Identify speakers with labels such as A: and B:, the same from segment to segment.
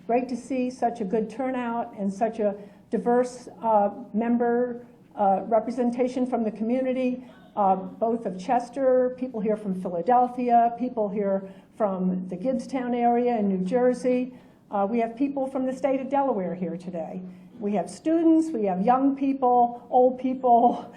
A: great to see such a good turnout and such a diverse member representation from the community, both of Chester, people here from Philadelphia, people here from the Gibbstown area in New Jersey. We have people from the state of Delaware here today. We have students, we have young people, old people.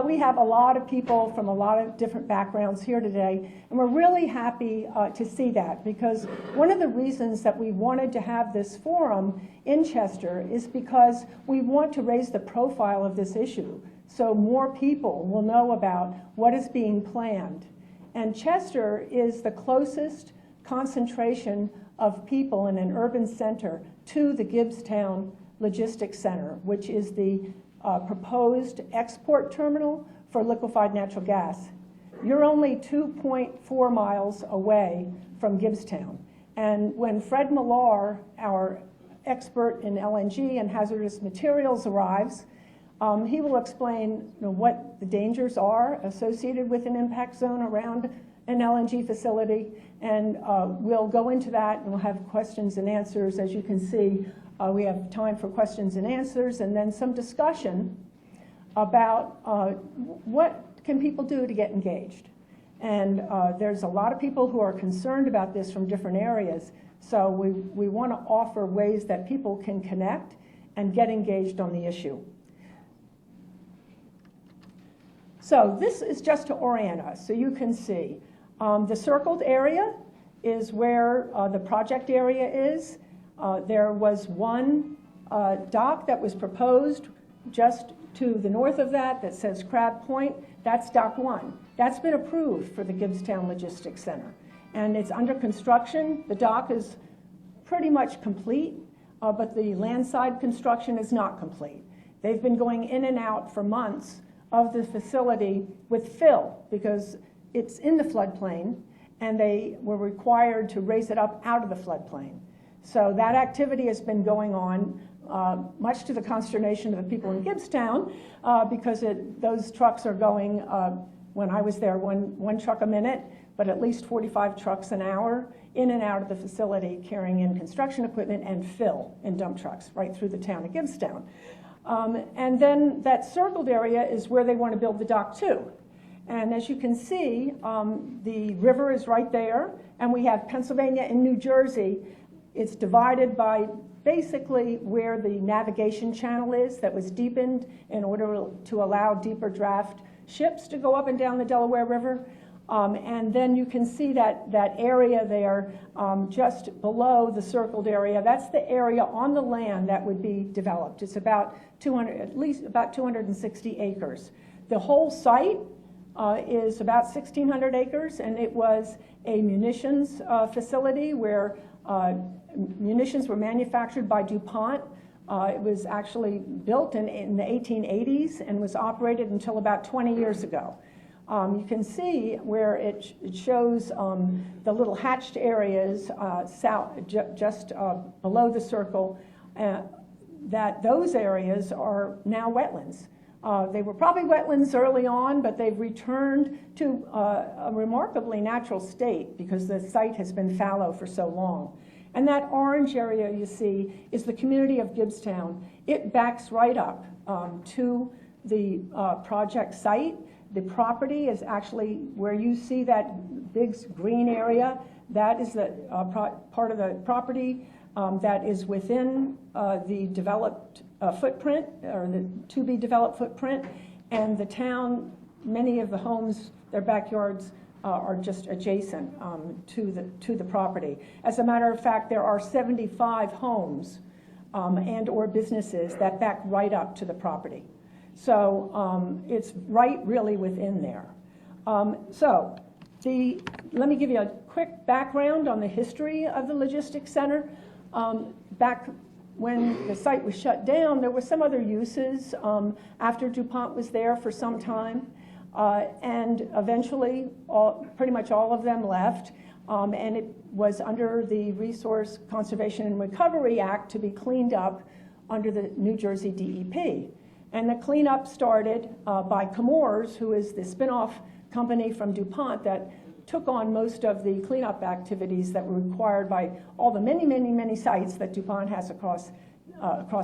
A: We have a lot of people from a lot of different backgrounds here today. And we're really happy to see that, because one of the reasons that we wanted to have this forum in Chester is because we want to raise the profile of this issue so more people will know about what is being planned. And Chester is the closest concentration of people in an urban center to the Gibbstown Logistics Center, which is the proposed export terminal for liquefied natural gas. You're only 2.4 miles away from Gibbstown. And when Fred Millar, our expert in LNG and hazardous materials, arrives, he will explain what the dangers are associated with an impact zone around an LNG facility, and we'll go into that and we'll have questions and answers. As you can see, we have time for questions and answers, and then some discussion about what can people do to get engaged. And there's a lot of people who are concerned about this from different areas, so we want to offer ways that people can connect and get engaged on the issue. So this is just to orient us, so you can see. The circled area is where the project area is. There was one dock that was proposed just to the north of that says Crab Point. That's Dock 1. That's been approved for the Gibbstown Logistics Center. And it's under construction. The dock is pretty much complete, but the landside construction is not complete. They've been going in and out for months of the facility with fill because it's in the floodplain, and they were required to raise it up out of the floodplain. So that activity has been going on, much to the consternation of the people in Gibbstown, because those trucks are going, when I was there, one truck a minute, but at least 45 trucks an hour in and out of the facility carrying in construction equipment and fill in dump trucks right through the town of Gibbstown. And then that circled area is where they want to build the Dock 2. And as you can see, the river is right there, and we have Pennsylvania and New Jersey. It's divided by basically where the navigation channel is that was deepened in order to allow deeper draft ships to go up and down the Delaware River. And then you can see that area there just below the circled area. That's the area on the land that would be developed. It's about at least about 260 acres. The whole site is about 1,600 acres, and it was a munitions facility where munitions were manufactured by DuPont. It was actually built in the 1880s and was operated until about 20 years ago. You can see where it shows the little hatched areas just below the circle, that those areas are now wetlands. They were probably wetlands early on, but they've returned to a remarkably natural state because the site has been fallow for so long. And that orange area you see is the community of Gibbstown. It backs right up to the project site. The property is actually where you see that big green area. That is the part of the property that is within the developed footprint, or the to-be-developed footprint. And the town, many of the homes, their backyards are just adjacent to the property. As a matter of fact, there are 75 homes and or businesses that back right up to the property. So it's right really within there. Let me give you a quick background on the history of the Logistics Center. Back when the site was shut down, there were some other uses after DuPont was there for some time. And eventually, pretty much all of them left, and it was under the Resource Conservation and Recovery Act to be cleaned up under the New Jersey DEP. And the cleanup started by Chemours, who is the spinoff company from DuPont that took on most of the cleanup activities that were required by all the many sites that DuPont has across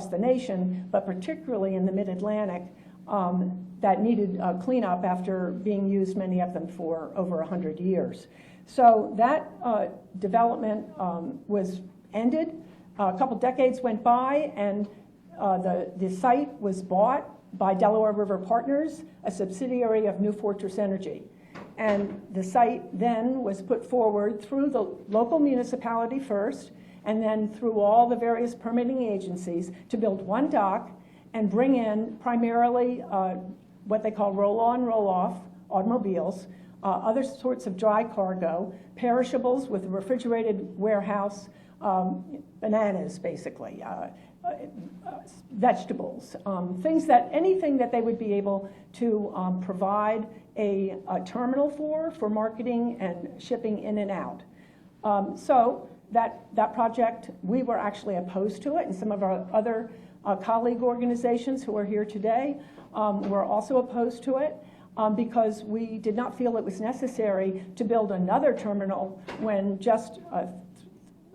A: the nation, but particularly in the Mid-Atlantic, that needed cleanup after being used, many of them, for over 100 years. So that development was ended. A couple decades went by, and the site was bought by Delaware River Partners, a subsidiary of New Fortress Energy. And the site then was put forward through the local municipality first, and then through all the various permitting agencies to build one dock and bring in primarily what they call roll-on, roll-off automobiles, other sorts of dry cargo, perishables with a refrigerated warehouse, bananas, basically, vegetables, anything that they would be able to provide a terminal for marketing and shipping in and out. So that project, we were actually opposed to it, and some of our other colleague organizations who are here today were also opposed to it. Because we did not feel it was necessary to build another terminal when just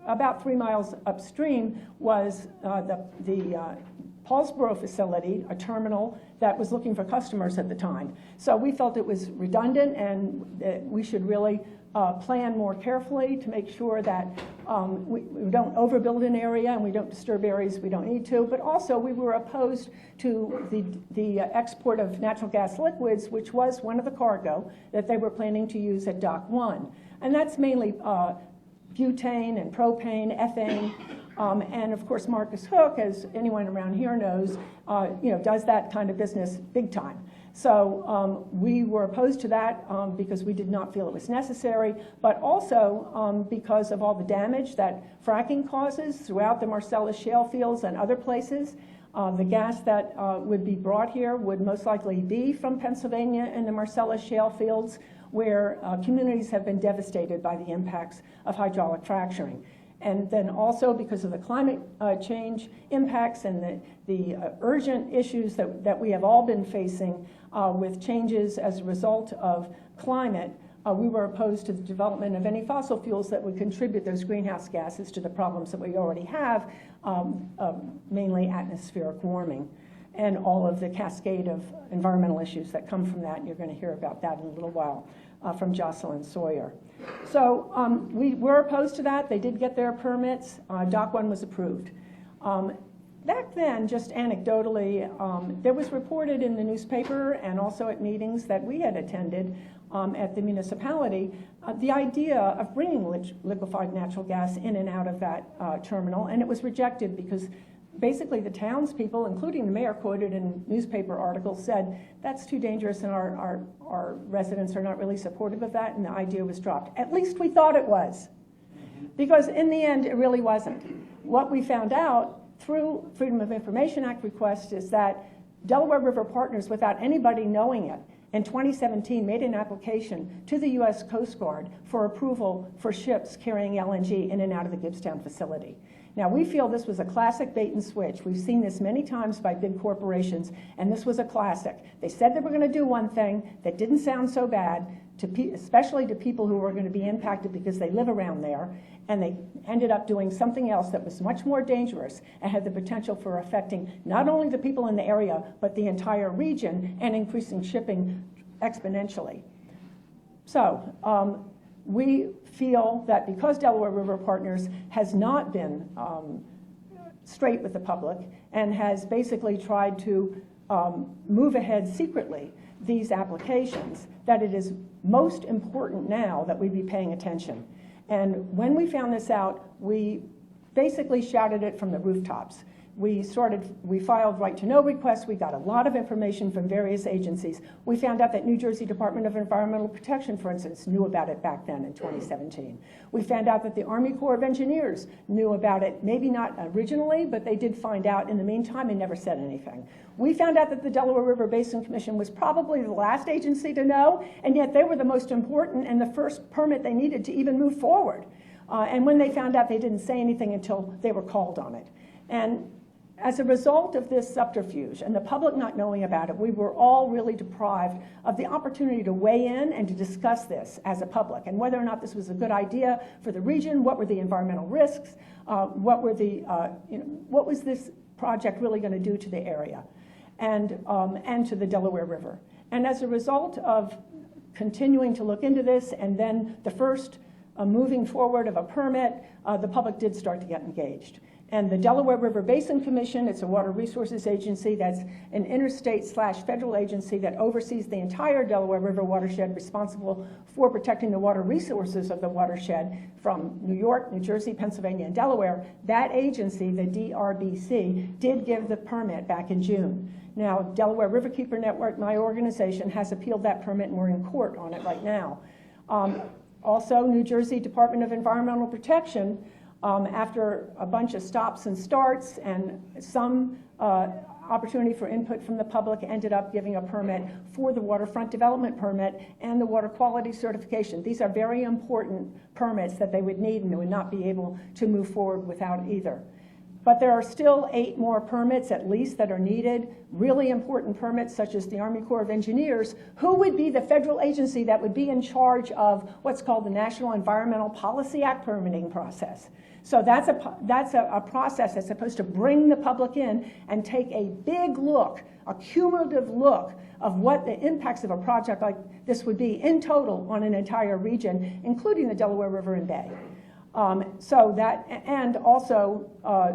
A: about 3 miles upstream was the Paulsboro facility, a terminal that was looking for customers at the time. So we felt it was redundant, and that we should really plan more carefully to make sure that we don't overbuild an area and we don't disturb areas we don't need to. But also we were opposed to the export of natural gas liquids, which was one of the cargo that they were planning to use at Dock 1. And that's mainly butane and propane, ethane, and of course Marcus Hook, as anyone around here knows, does that kind of business big time. So we were opposed to that because we did not feel it was necessary, but also because of all the damage that fracking causes throughout the Marcellus shale fields and other places. The gas that would be brought here would most likely be from Pennsylvania and the Marcellus shale fields, where communities have been devastated by the impacts of hydraulic fracturing. And then also because of the climate change impacts and the urgent issues that we have all been facing with changes as a result of climate, we were opposed to the development of any fossil fuels that would contribute those greenhouse gases to the problems that we already have, mainly atmospheric warming and all of the cascade of environmental issues that come from that. And you're going to hear about that in a little while from Jocelyn Sawyer. So we were opposed to that. They did get their permits. Dock 1 was approved. Back then, just anecdotally, there was reported in the newspaper and also at meetings that we had attended at the municipality, the idea of bringing liquefied natural gas in and out of that terminal, and it was rejected because basically the townspeople, including the mayor quoted in newspaper articles, said that's too dangerous and our residents are not really supportive of that, and the idea was dropped. At least we thought it was, because in the end it really wasn't. What we found out through Freedom of Information Act request is that Delaware River Partners, without anybody knowing it, in 2017 made an application to the U.S. Coast Guard for approval for ships carrying LNG in and out of the Gibbstown facility. Now, we feel this was a classic bait and switch. We've seen this many times by big corporations, and this was a classic. They said they were going to do one thing that didn't sound so bad, especially to people who were going to be impacted because they live around there, and they ended up doing something else that was much more dangerous and had the potential for affecting not only the people in the area, but the entire region and increasing shipping exponentially. So we feel that because Delaware River Partners has not been straight with the public and has basically tried to move ahead secretly these applications, that it is most important now that we be paying attention. And when we found this out, we basically shouted it from the rooftops. We filed right-to-know requests. We got a lot of information from various agencies. We found out that New Jersey Department of Environmental Protection, for instance, knew about it back then in 2017. We found out that the Army Corps of Engineers knew about it, maybe not originally, but they did find out in the meantime and never said anything. We found out that the Delaware River Basin Commission was probably the last agency to know, and yet they were the most important and the first permit they needed to even move forward. And when they found out, they didn't say anything until they were called on it. And as a result of this subterfuge and the public not knowing about it, we were all really deprived of the opportunity to weigh in and to discuss this as a public and whether or not this was a good idea for the region, what were the environmental risks, what was this project really going to do to the area and to the Delaware River. And as a result of continuing to look into this and then the first moving forward of a permit, the public did start to get engaged. And the Delaware River Basin Commission, it's a water resources agency that's an interstate/federal agency that oversees the entire Delaware River watershed, responsible for protecting the water resources of the watershed from New York, New Jersey, Pennsylvania, and Delaware. That agency, the DRBC, did give the permit back in June. Now, Delaware Riverkeeper Network, my organization, has appealed that permit and we're in court on it right now. Also, New Jersey Department of Environmental Protection, after a bunch of stops and starts and some opportunity for input from the public, ended up giving a permit for the waterfront development permit and the water quality certification. These are very important permits that they would need and they would not be able to move forward without either. But there are still 8 more permits at least that are needed, really important permits such as the Army Corps of Engineers, who would be the federal agency that would be in charge of what's called the National Environmental Policy Act permitting process. So that's a process that's supposed to bring the public in and take a big look, a cumulative look of what the impacts of a project like this would be in total on an entire region, including the Delaware River and Bay. And also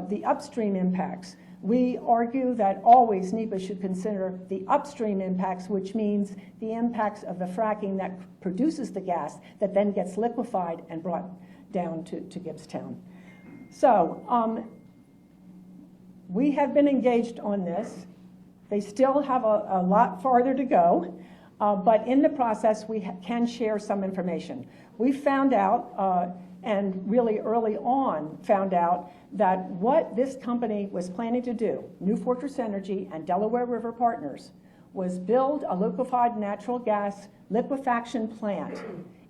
A: the upstream impacts. We argue that always NEPA should consider the upstream impacts, which means the impacts of the fracking that produces the gas that then gets liquefied and brought down to Gibbstown. So we have been engaged on this. They still have a lot farther to go, but in the process we can share some information. We found out and really early on found out that what this company was planning to do, New Fortress Energy and Delaware River Partners, was build a liquefied natural gas liquefaction plant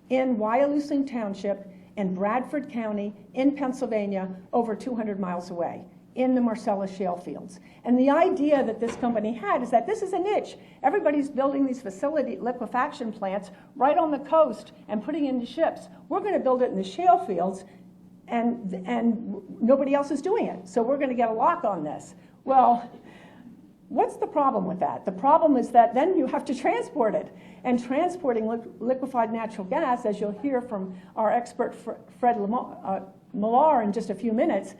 A: in Wyalusing Township in Bradford County in Pennsylvania, over 200 miles away, in the Marcellus shale fields. And the idea that this company had is that this is a niche. Everybody's building these facility liquefaction plants right on the coast and putting in the ships. We're going to build it in the shale fields and nobody else is doing it. So we're going to get a lock on this. Well, what's the problem with that? The problem is that then you have to transport it. And transporting liquefied natural gas, as you'll hear from our expert Fred Millar in just a few minutes,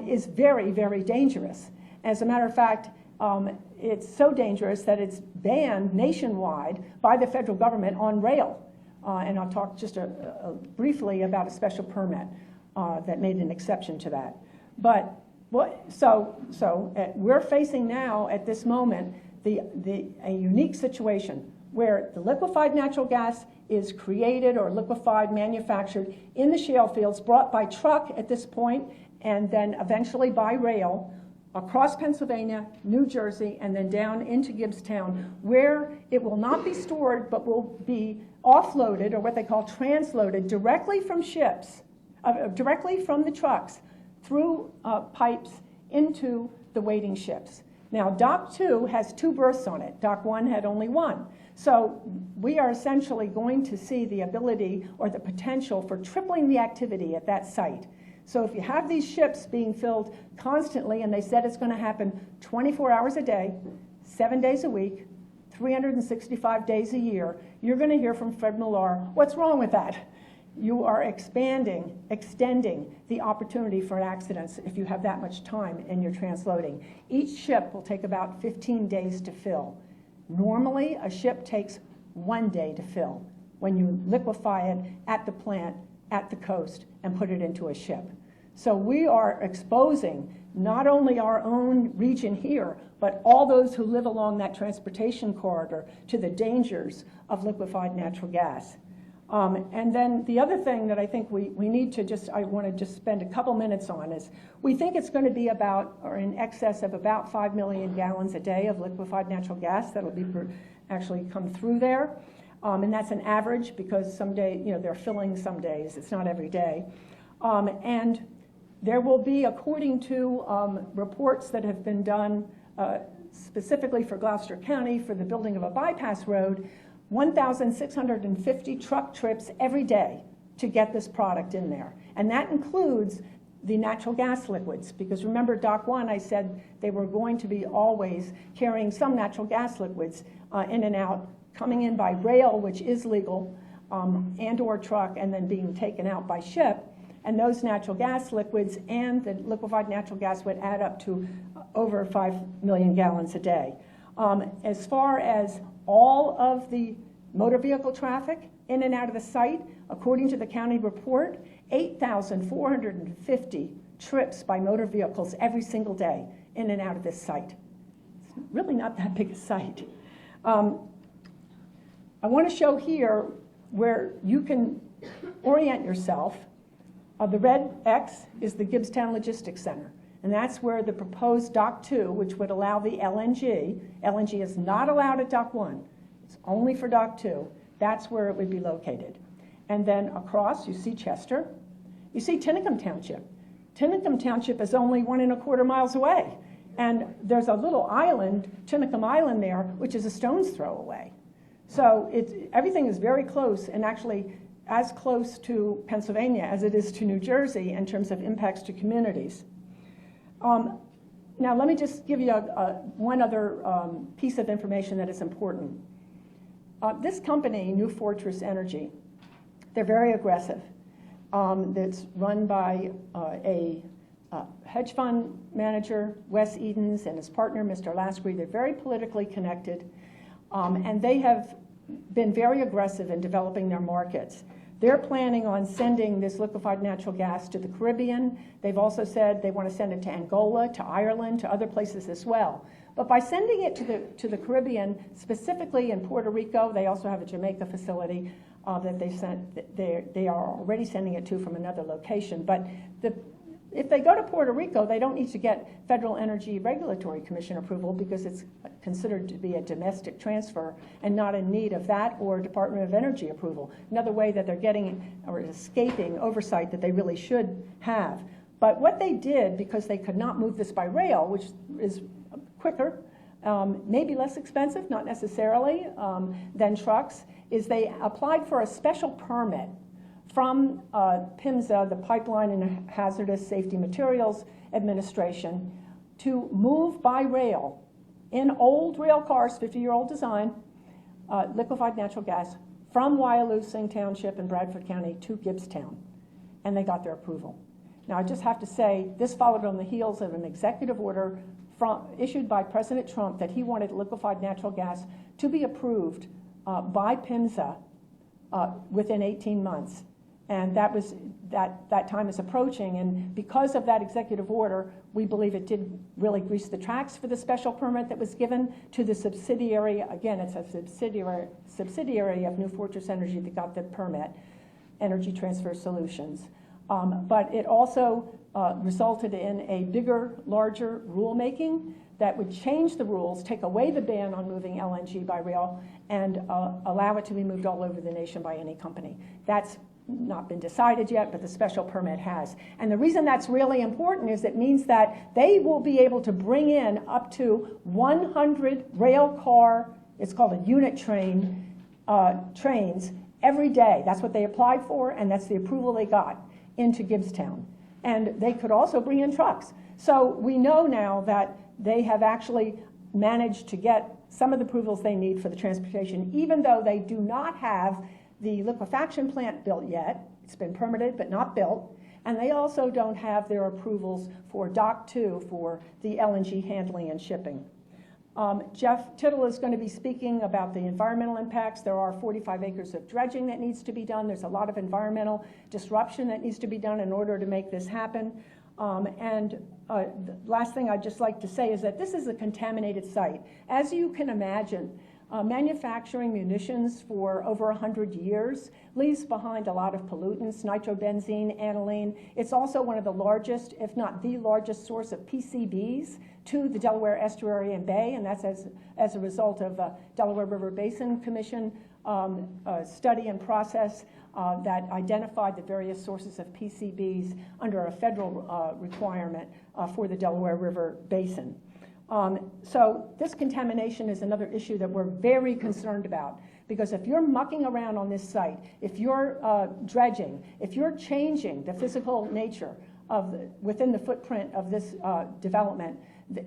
A: is very, very dangerous. As a matter of fact, it's so dangerous that it's banned nationwide by the federal government on rail. And I'll talk just briefly about a special permit that made an exception to that. But we're facing now at this moment a unique situation where the liquefied natural gas is created or liquefied, manufactured in the shale fields, brought by truck at this point, and then eventually by rail across Pennsylvania, New Jersey, and then down into Gibbstown, where it will not be stored but will be offloaded, or what they call transloaded, directly from ships, directly from the trucks through pipes into the waiting ships. Now, Dock 2 has 2 berths on it. Dock 1 had only 1. So we are essentially going to see the ability or the potential for tripling the activity at that site. So if you have these ships being filled constantly, and they said it's going to happen 24 hours a day, 7 days a week, 365 days a year, you're going to hear from Fred Millar, what's wrong with that? You are extending the opportunity for accidents if you have that much time in your transloading. Each ship will take about 15 days to fill. Normally, a ship takes 1 day to fill when you liquefy it at the plant, at the coast, and put it into a ship. So we are exposing not only our own region here, but all those who live along that transportation corridor to the dangers of liquefied natural gas. And then the other thing that I think we need to I want to just spend a couple minutes on is we think it's going to be about, or in excess of about 5 million gallons a day of liquefied natural gas that'll be actually come through there. And that's an average because some day, they're filling some days. It's not every day. And There will be, according to reports that have been done specifically for Gloucester County for the building of a bypass road, 1,650 truck trips every day to get this product in there. And that includes the natural gas liquids, because remember Dock 1, I said they were going to be always carrying some natural gas liquids in and out, coming in by rail, which is legal, and or truck, and then being taken out by ship. And those natural gas liquids and the liquefied natural gas would add up to over 5 million gallons a day. As far as all of the motor vehicle traffic in and out of the site, according to the county report, 8,450 trips by motor vehicles every single day in and out of this site. It's really not that big a site. I want to show here where you can orient yourself. The red X is the Gibbstown Logistics Center, and that's where the proposed Dock 2, which would allow the LNG is not allowed at Dock 1, it's only for Dock 2, that's where it would be located. And then across, you see Chester, you see Tinicum Township. Tinicum Township is only 1.25 miles away, and there's a little island, Tinicum Island there, which is a stone's throw away. So everything is very close, and actually as close to Pennsylvania as it is to New Jersey in terms of impacts to communities. Now let me just give you one other piece of information that is important. This company, New Fortress Energy, they're very aggressive. It's run by a hedge fund manager, Wes Edens, and his partner, Mr. Lasky. They're very politically connected, and they have been very aggressive in developing their markets. They're planning on sending this liquefied natural gas to the Caribbean. They've also said they want to send it to Angola, to Ireland, to other places as well. But by sending it to the Caribbean, specifically in Puerto Rico, they also have a Jamaica facility that they are already sending it to from another location. But if they go to Puerto Rico, they don't need to get Federal Energy Regulatory Commission approval because it's considered to be a domestic transfer and not in need of that or Department of Energy approval. Another way that they're getting or escaping oversight that they really should have. But what they did, because they could not move this by rail, which is quicker, maybe less expensive, not necessarily, than trucks, is they applied for a special permit from PHMSA, the Pipeline and Hazardous Safety Materials Administration, to move by rail in old rail cars, 50-year-old design, liquefied natural gas from Wyalusing Township in Bradford County to Gibbstown. And they got their approval. Now, I just have to say, this followed on the heels of an executive order issued by President Trump that he wanted liquefied natural gas to be approved by PHMSA within 18 months. And that time is approaching, and because of that executive order, we believe it did really grease the tracks for the special permit that was given to the subsidiary. Again, it's a subsidiary of New Fortress Energy that got the permit, Energy Transfer Solutions. But it also resulted in a bigger, larger rulemaking that would change the rules, take away the ban on moving LNG by rail, and allow it to be moved all over the nation by any company. That's not been decided yet, but the special permit has. And the reason that's really important is it means that they will be able to bring in up to 100 rail car, it's called a unit train, trains every day. That's what they applied for, and that's the approval they got into Gibbstown. And they could also bring in trucks. So we know now that they have actually managed to get some of the approvals they need for the transportation, even though they do not have the liquefaction plant built yet. It's been permitted but not built. And they also don't have their approvals for Dock 2 for the LNG handling and shipping. Jeff Tittle is going to be speaking about the environmental impacts. There are 45 acres of dredging that needs to be done. There's a lot of environmental disruption that needs to be done in order to make this happen. The last thing I'd just like to say is that this is a contaminated site. As you can imagine, manufacturing munitions for over 100 years leaves behind a lot of pollutants, nitrobenzene, aniline. It's also one of the largest, if not the largest, source of PCBs to the Delaware Estuary and Bay, and that's as a result of Delaware River Basin Commission study and process that identified the various sources of PCBs under a federal requirement for the Delaware River Basin. So this contamination is another issue that we're very concerned about, because if you're mucking around on this site, if you're dredging, if you're changing the physical nature of within the footprint of this development,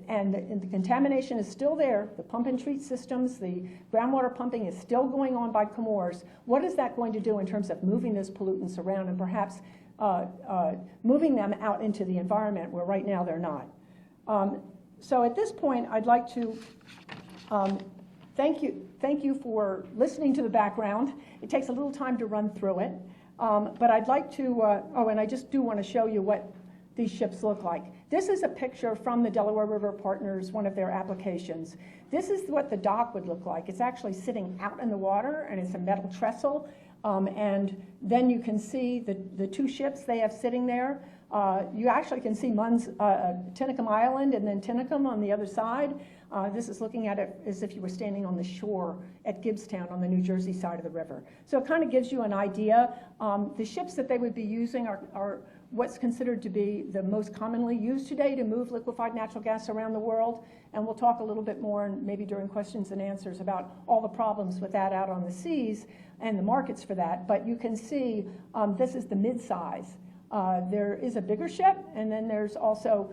A: and the contamination is still there, the pump and treat systems, the groundwater pumping is still going on by Comores, what is that going to do in terms of moving those pollutants around and perhaps moving them out into the environment where right now they're not? So at this point, I'd like to thank you for listening to the background. It takes a little time to run through it, but I'd like to, and I just do want to show you what these ships look like. This is a picture from the Delaware River Partners, one of their applications. This is what the dock would look like. It's actually sitting out in the water, and it's a metal trestle. And then you can see the two ships they have sitting there. You actually can see Tinicum Island and then Tinicum on the other side. This is looking at it as if you were standing on the shore at Gibbstown on the New Jersey side of the river. So it kind of gives you an idea. The ships that they would be using are what's considered to be the most commonly used today to move liquefied natural gas around the world. And we'll talk a little bit more, and maybe during questions and answers, about all the problems with that out on the seas and the markets for that. But you can see this is the mid-size. There is a bigger ship, and then there's also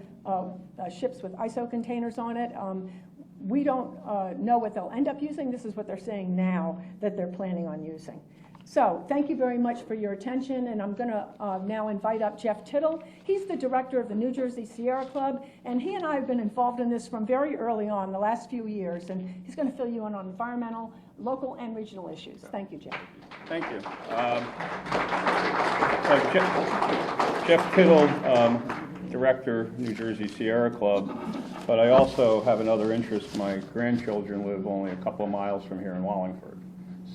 A: ships with ISO containers on it. We don't know what they'll end up using. This is what they're saying now that they're planning on using. So thank you very much for your attention, and I'm going to now invite up Jeff Tittle. He's the director of the New Jersey Sierra Club, and he and I have been involved in this from very early on, the last few years, and he's going to fill you in on environmental, local, and regional issues. Thank you, Jeff.
B: Thank you. Jeff Tittle, director, New Jersey Sierra Club, but I also have another interest. My grandchildren live only a couple of miles from here in Wallingford.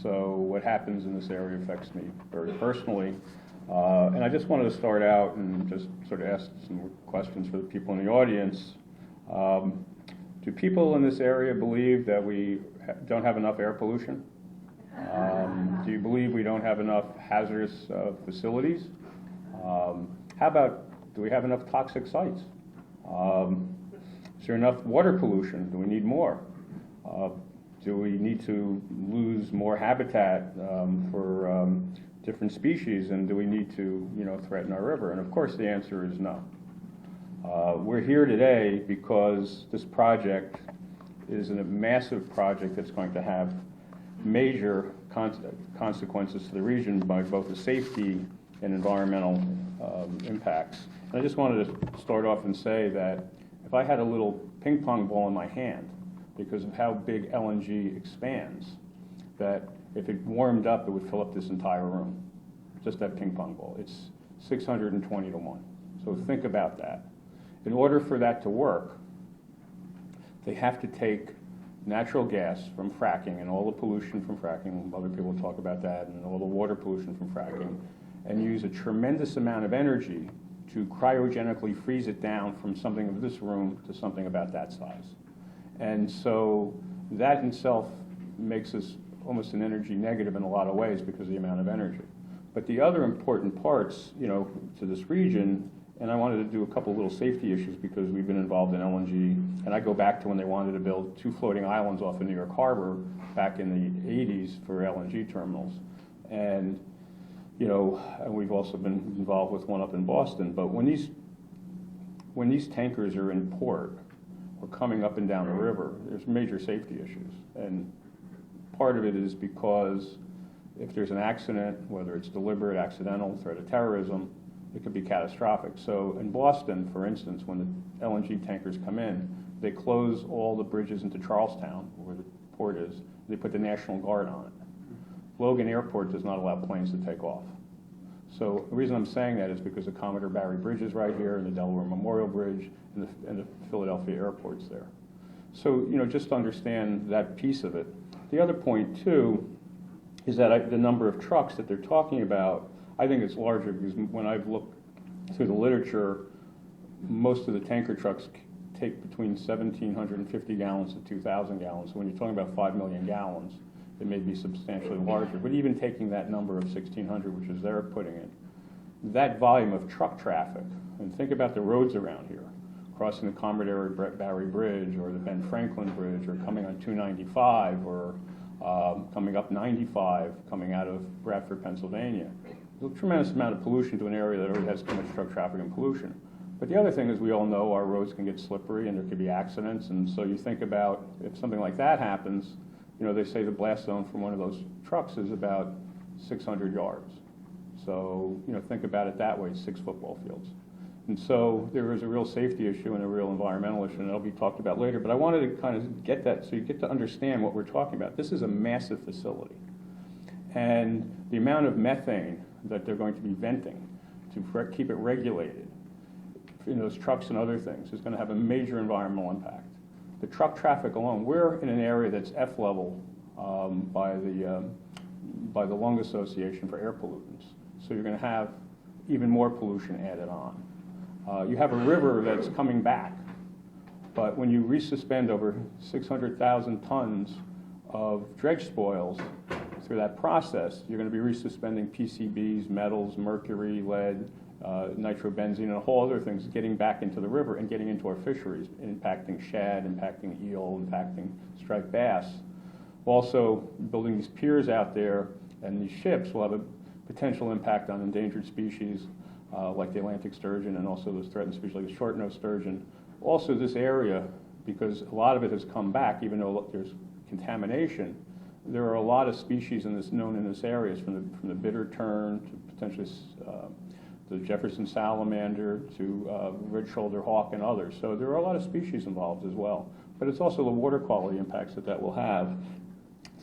B: So what happens in this area affects me very personally. And I just wanted to start out and just sort of ask some questions for the people in the audience. Do people in this area believe that we don't have enough air pollution? Do you believe we don't have enough hazardous facilities? How about, do we have enough toxic sites? Is there enough water pollution? Do we need more? Do we need to lose more habitat for different species, and do we need to, threaten our river? And of course, the answer is no. We're here today because this project is a massive project that's going to have major consequences to the region by both the safety and environmental impacts. And I just wanted to start off and say that if I had a little ping pong ball in my hand, because of how big LNG expands, that if it warmed up, it would fill up this entire room. Just that ping pong ball. It's 620 to 1. So think about that. In order for that to work, they have to take natural gas from fracking and all the pollution from fracking, other people talk about that, and all the water pollution from fracking, and use a tremendous amount of energy to cryogenically freeze it down from something of this room to something about that size. And so that in itself makes us almost an energy negative in a lot of ways because of the amount of energy. But the other important parts, to this region, and I wanted to do a couple little safety issues because we've been involved in LNG, and I go back to when they wanted to build 2 floating islands off of New York Harbor back in the 80s for LNG terminals. And, and we've also been involved with one up in Boston. But when these tankers are in port, or coming up and down the river, there's major safety issues. And part of it is because if there's an accident, whether it's deliberate, accidental, threat of terrorism, it could be catastrophic. So in Boston, for instance, when the LNG tankers come in, they close all the bridges into Charlestown, where the port is. They put the National Guard on it. Logan Airport does not allow planes to take off. So the reason I'm saying that is because the Commodore Barry Bridge is right here, and the Delaware Memorial Bridge, and the Philadelphia airport's there. So, just to understand that piece of it. The other point, too, is that the number of trucks that they're talking about, I think it's larger because when I've looked through the literature, most of the tanker trucks take between 1,750 gallons to 2,000 gallons. So when you're talking about 5 million gallons, it may be substantially larger. But even taking that number of 1,600, which is they're putting in, that volume of truck traffic, and think about the roads around here, crossing the Comrade-Barry Bridge or the Ben Franklin Bridge, or coming on 295, or coming up 95, coming out of Bradford, Pennsylvania. There's a tremendous amount of pollution to an area that already has too much truck traffic and pollution. But the other thing is, we all know our roads can get slippery and there could be accidents, and so you think about if something like that happens, you know, they say the blast zone from one of those trucks is about 600 yards. So, you know, think about it that way, 6 football fields. And so there is a real safety issue and a real environmental issue, and it'll be talked about later. But I wanted to kind of get that so you get to understand what we're talking about. This is a massive facility. And the amount of methane that they're going to be venting to keep it regulated in those trucks and other things is going to have a major environmental impact. The truck traffic alone, we're in an area that's F level by the Lung Association for air pollutants. So you're going to have even more pollution added on. You have a river that's coming back, but when you resuspend over 600,000 tons of dredge spoils through that process, you're going to be resuspending PCBs, metals, mercury, lead, nitrobenzene, and a whole other things getting back into the river and getting into our fisheries, impacting shad, impacting eel, impacting striped bass. Also, building these piers out there and these ships will have a potential impact on endangered species like the Atlantic sturgeon, and also those threatened species like the short-nosed sturgeon. Also, this area, because a lot of it has come back, even though there's contamination, there are a lot of species known in this area, from the bitter tern to potentially the Jefferson salamander to red-shouldered hawk and others. So there are a lot of species involved as well. But it's also the water quality impacts that will have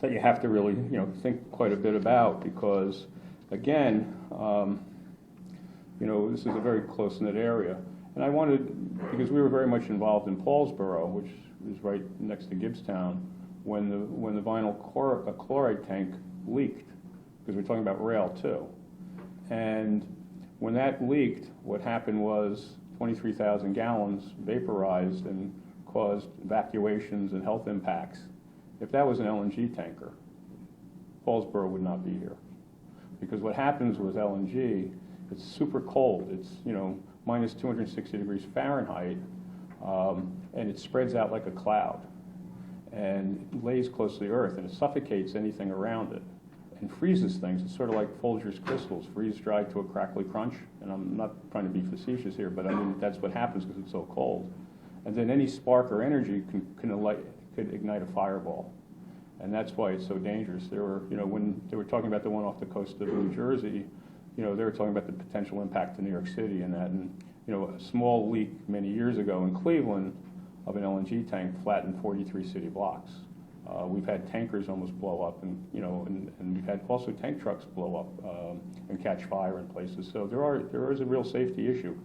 B: that you have to really, you know, think quite a bit about, because again, you know, this is a very close-knit area. And I wanted, because we were very much involved in Paulsboro, which is right next to Gibbstown, when the vinyl chloride tank leaked, because we're talking about rail too. And when that leaked, what happened was 23,000 gallons vaporized and caused evacuations and health impacts. If that was an LNG tanker, Paulsboro would not be here. Because what happens with LNG, it's super cold. It's, you know, minus 260 degrees Fahrenheit, and it spreads out like a cloud. And it lays close to the earth, and it suffocates anything around it and freezes things. It's sort of like Folger's crystals, freeze-dried to a crackly crunch. And I'm not trying to be facetious here, but I mean, that's what happens because it's so cold. And then any spark or energy could ignite a fireball. And that's why it's so dangerous. There were, you know, when they were talking about the one off the coast of New Jersey, you know, they were talking about the potential impact to New York City and that. And, you know, a small leak many years ago in Cleveland of an LNG tank flattened 43 city blocks. We've had tankers almost blow up, and, you know, and we've had also tank trucks blow up and catch fire in places. So there is a real safety issue.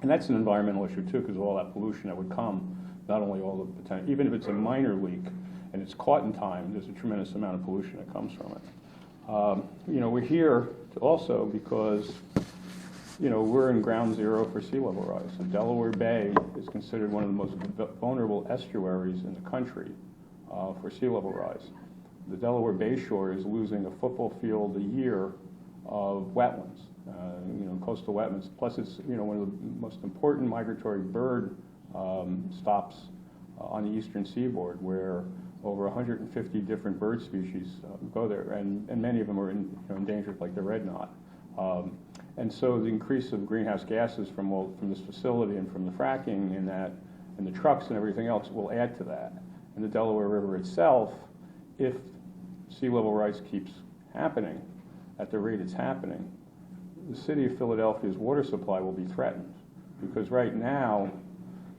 B: And that's an environmental issue too, because of all that pollution that would come, not only all the potential, even if it's a minor leak and it's caught in time, there's a tremendous amount of pollution that comes from it. You know, we're here also because, you know, we're in ground zero for sea level rise. And Delaware Bay is considered one of the most vulnerable estuaries in the country for sea level rise. The Delaware Bay shore is losing a football field a year of wetlands, you know, coastal wetlands. Plus, it's, you know, one of the most important migratory bird stops on the eastern seaboard, where over 150 different bird species go there, and many of them are endangered, like the red knot. And so the increase of greenhouse gases from this facility and from the fracking and the trucks and everything else will add to that. And the Delaware River itself, if sea level rise keeps happening at the rate it's happening, the city of Philadelphia's water supply will be threatened. Because right now,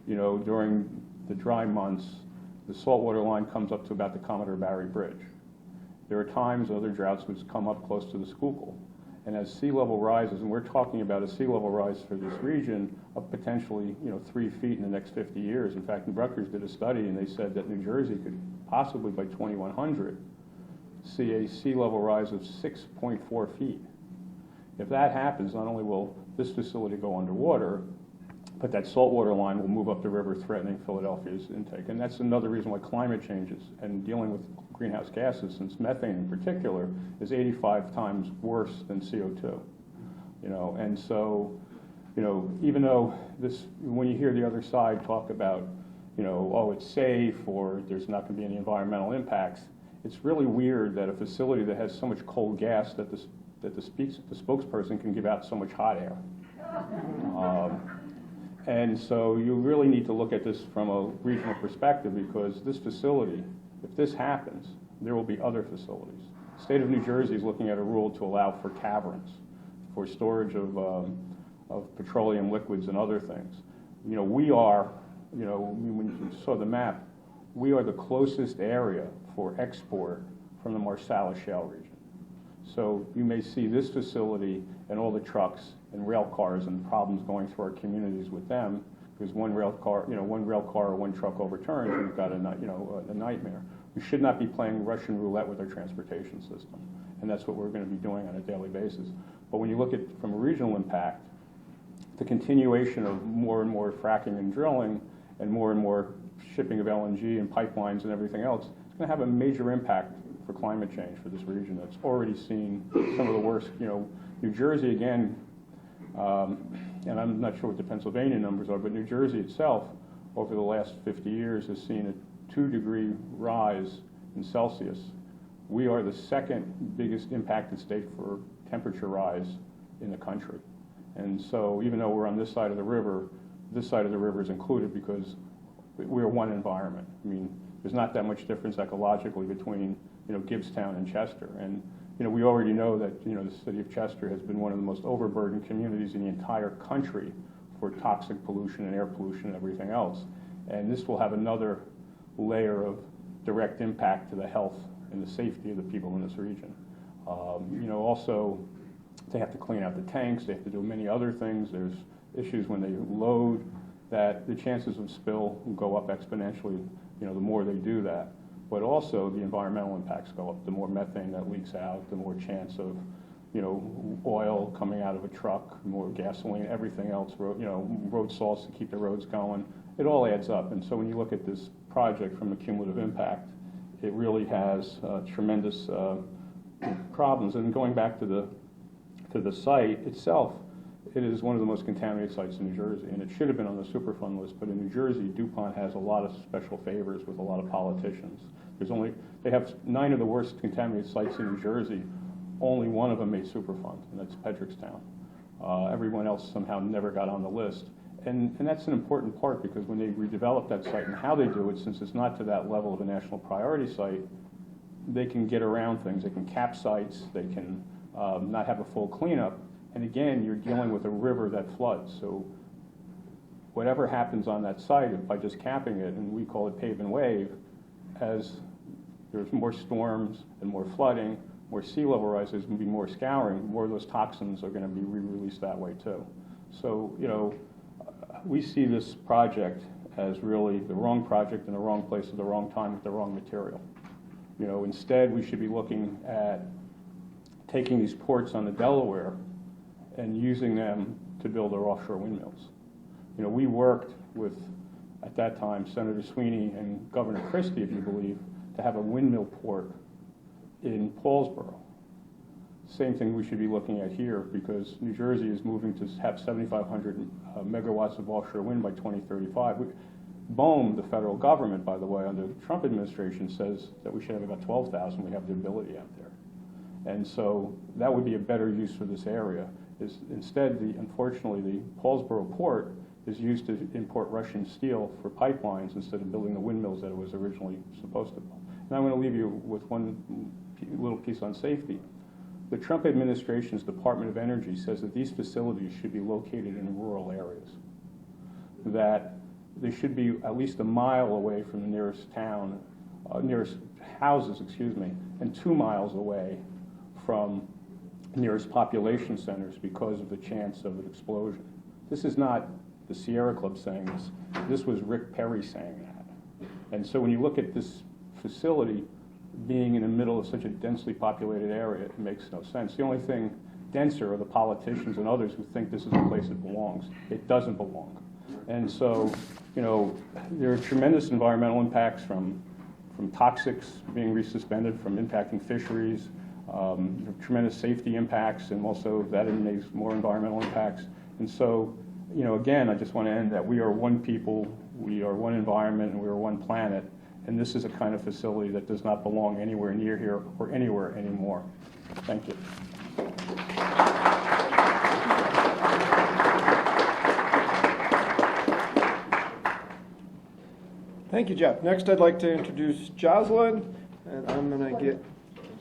B: you know, during the dry months, the saltwater line comes up to about the Commodore-Barry Bridge. There are times other droughts would come up close to the Schuylkill. And as sea level rises, and we're talking about a sea level rise for this region of potentially, you know, 3 feet in the next 50 years. In fact, Rutgers did a study, and they said that New Jersey could possibly, by 2100, see a sea level rise of 6.4 feet. If that happens, not only will this facility go underwater, but that saltwater line will move up the river, threatening Philadelphia's intake. And that's another reason why climate changes and dealing with greenhouse gases, since methane in particular is 85 times worse than CO2. And so, even though when you hear the other side talk about, oh, it's safe or there's not going to be any environmental impacts, it's really weird that a facility that has so much cold gas that the spokesperson can give out so much hot air. And so you really need to look at this from a regional perspective, because this facility, if this happens, there will be other facilities. The state of New Jersey is looking at a rule to allow for caverns, for storage of petroleum liquids and other things. We are, when you saw the map, we are the closest area for export from the Marcellus Shale region. So you may see this facility and all the trucks and rail cars and problems going through our communities with them, because one rail car or one truck overturns, and you've got a nightmare. We should not be playing Russian roulette with our transportation system, and that's what we're going to be doing on a daily basis. But when you look at from a regional impact, the continuation of more and more fracking and drilling and more shipping of LNG and pipelines and everything else, it's going to have a major impact for climate change for this region that's already seen some of the worst. New Jersey, again, and I'm not sure what the Pennsylvania numbers are, but New Jersey itself, over the last 50 years, has seen a 2-degree rise in Celsius. We are the second biggest impacted state for temperature rise in the country. And so even though we're on this side of the river is included because we're one environment. I mean, there's not that much difference ecologically between Gibbstown and Chester. And we already know that the city of Chester has been one of the most overburdened communities in the entire country for toxic pollution and air pollution and everything else. And this will have another layer of direct impact to the health and the safety of the people in this region. Also, they have to clean out the tanks, they have to do many other things. There's issues when they load that the chances of spill go up exponentially, the more they do that. But also the environmental impacts go up. The more methane that leaks out, the more chance of, oil coming out of a truck, more gasoline, everything else, road salts to keep the roads going. It all adds up. And so when you look at this project from a cumulative impact, it really has tremendous problems. And going back to the site itself, it is one of the most contaminated sites in New Jersey, and it should have been on the Superfund list, but in New Jersey, DuPont has a lot of special favors with a lot of politicians. They have 9 of the worst contaminated sites in New Jersey. Only one of them made Superfund, and that's Pedrickstown. Everyone else somehow never got on the list. And that's an important part, because when they redevelop that site and how they do it, since it's not to that level of a national priority site, they can get around things. They can cap sites, they can not have a full cleanup. And again, you're dealing with a river that floods. So whatever happens on that site, by just capping it, and we call it pave and wave, as there's more storms and more flooding, more sea level rise, there's going to be more scouring, more of those toxins are going to be re-released that way too. So, we see this project as really the wrong project in the wrong place at the wrong time with the wrong material. Instead, we should be looking at taking these ports on the Delaware and using them to build our offshore windmills. We worked with, at that time, Senator Sweeney and Governor Christie, if you believe, to have a windmill port in Paulsboro. Same thing we should be looking at here, because New Jersey is moving to have 7,500 megawatts of offshore wind by 2035. BOEM, the federal government, by the way, under the Trump administration, says that we should have about 12,000. We have the ability out there. And so that would be a better use for this area. Instead, unfortunately, the Paulsboro port is used to import Russian steel for pipelines instead of building the windmills that it was originally supposed to build. And I'm going to leave you with one little piece on safety. The Trump administration's Department of Energy says that these facilities should be located in rural areas, that they should be at least a mile away from the nearest town, nearest houses, and 2 miles away from nearest population centers because of the chance of an explosion. This is not the Sierra Club saying this. This was Rick Perry saying that. And so when you look at this facility being in the middle of such a densely populated area, it makes no sense. The only thing denser are the politicians and others who think this is the place it belongs. It doesn't belong. And so, there are tremendous environmental impacts from toxics being resuspended, from impacting fisheries, tremendous safety impacts, and also that makes more environmental impacts. And so, again, I just want to end that we are one people, we are one environment, and we are one planet. And this is a kind of facility that does not belong anywhere near here or anywhere anymore. Thank you.
C: Thank you, Jeff. Next, I'd like to introduce Jocelyn, and I'm going to get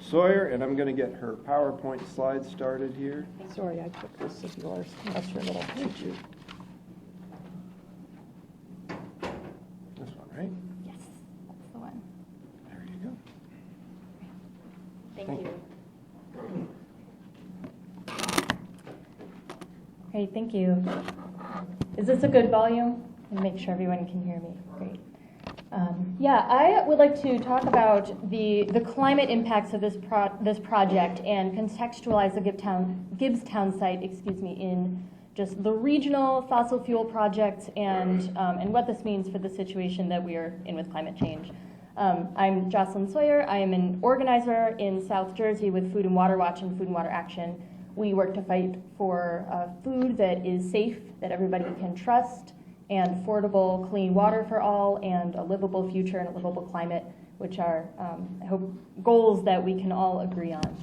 C: Sawyer, and I'm going to get her PowerPoint slides started here.
A: Sorry, I took this of yours. That's your little cheat sheet.
C: This one, right?
D: Yes, that's the one.
C: There you go.
D: Thank you. Great, thank you. Is this a good volume? And make sure everyone can hear me. Great. Yeah, I would like to talk about the climate impacts of this project and contextualize the Gibbstown site, in just the regional fossil fuel projects and what this means for the situation that we are in with climate change. I'm Jocelyn Sawyer. I am an organizer in South Jersey with Food and Water Watch and Food and Water Action. We work to fight for food that is safe, that everybody can trust, and affordable, clean water for all, and a livable future and a livable climate, which are, I hope, goals that we can all agree on.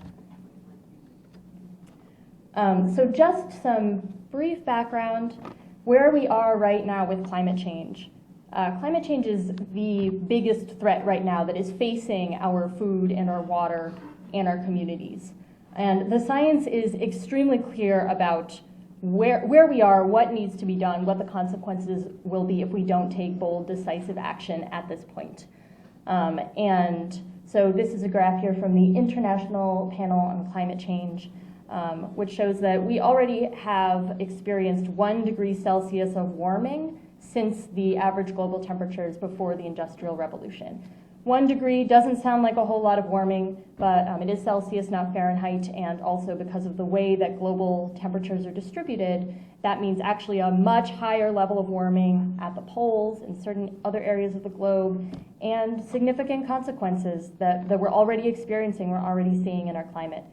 D: So just some brief background, where we are right now with climate change. Climate change is the biggest threat right now that is facing our food and our water and our communities. And the science is extremely clear about where we are, what needs to be done, what the consequences will be if we don't take bold, decisive action at this point. And so this is a graph here from the International Panel on Climate Change, which shows that we already have experienced 1 degree Celsius of warming since the average global temperatures before the Industrial Revolution. 1 degree doesn't sound like a whole lot of warming, but it is Celsius, not Fahrenheit, and also because of the way that global temperatures are distributed, that means actually a much higher level of warming at the poles in certain other areas of the globe, and significant consequences that we're already experiencing, we're already seeing in our climate.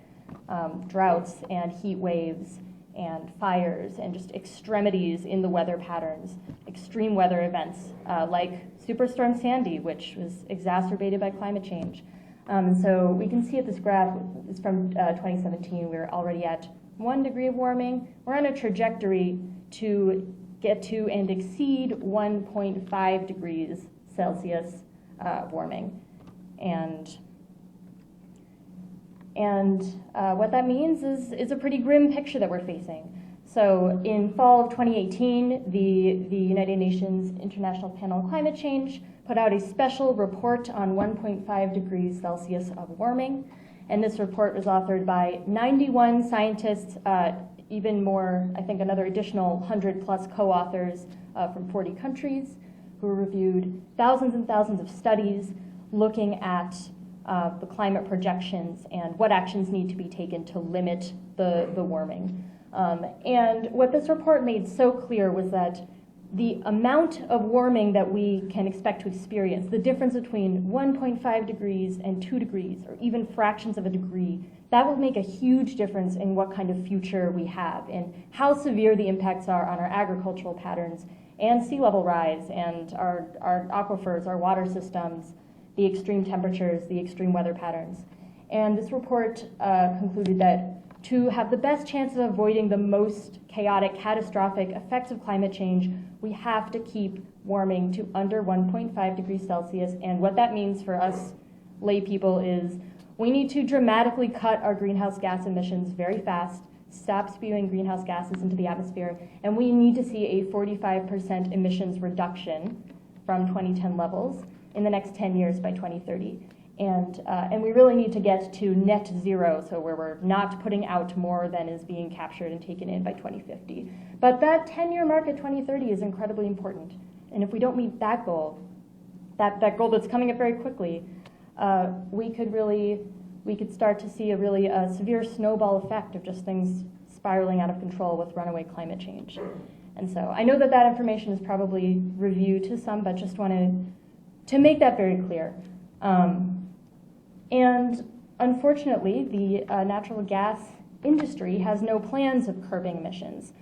D: Droughts and heat waves and fires and just extremities in the weather patterns, extreme weather events like Superstorm Sandy, which was exacerbated by climate change. So we can see at this graph, it's from 2017, we're already at 1 degree of warming. We're on a trajectory to get to and exceed 1.5 degrees Celsius warming. And what that means is a pretty grim picture that we're facing. So in fall of 2018, the United Nations International Panel on Climate Change put out a special report on 1.5 degrees Celsius of warming. And this report was authored by 91 scientists, even more, I think another additional 100 plus co-authors from 40 countries, who reviewed thousands and thousands of studies looking at the climate projections and what actions need to be taken to limit the warming. And what this report made so clear was that the amount of warming that we can expect to experience, the difference between 1.5 degrees and 2 degrees, or even fractions of a degree, that will make a huge difference in what kind of future we have and how severe the impacts are on our agricultural patterns and sea level rise and our aquifers, our water systems, the extreme temperatures, the extreme weather patterns. And this report concluded that to have the best chance of avoiding the most chaotic, catastrophic effects of climate change, we have to keep warming to under 1.5 degrees Celsius. And what that means for us lay people is we need to dramatically cut our greenhouse gas emissions very fast, stop spewing greenhouse gases into the atmosphere, and we need to see a 45% emissions reduction from 2010 levels in the next 10 years by 2030. And we really need to get to net zero, so where we're not putting out more than is being captured and taken in by 2050. But that 10-year mark at 2030 is incredibly important. And if we don't meet that goal, that goal that's coming up very quickly, we could start to see a really severe snowball effect of just things spiraling out of control with runaway climate change. And so I know that that information is probably reviewed to some, but just wanted to make that very clear. And unfortunately, the natural gas industry has no plans of curbing emissions.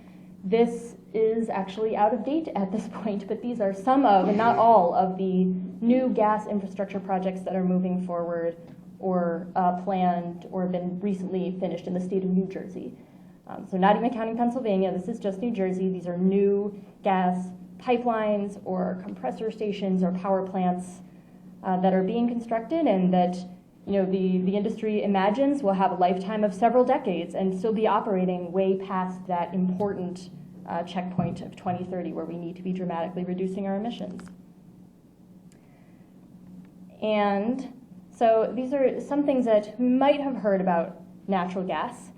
D: This is actually out of date at this point, but these are some of, and not all, of the new gas infrastructure projects that are moving forward or planned or have been recently finished in the state of New Jersey. So not even counting Pennsylvania, this is just New Jersey. These are new gas pipelines or compressor stations or power plants that are being constructed and that the industry imagines will have a lifetime of several decades and still be operating way past that important checkpoint of 2030 where we need to be dramatically reducing our emissions. And so these are some things that you might have heard about natural gas,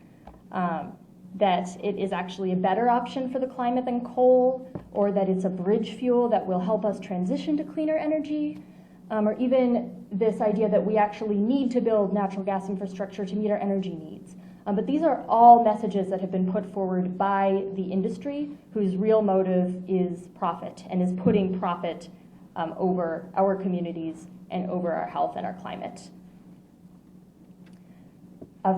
D: that it is actually a better option for the climate than coal, or that it's a bridge fuel that will help us transition to cleaner energy, or even this idea that we actually need to build natural gas infrastructure to meet our energy needs. But these are all messages that have been put forward by the industry whose real motive is profit and is putting profit over our communities and over our health and our climate.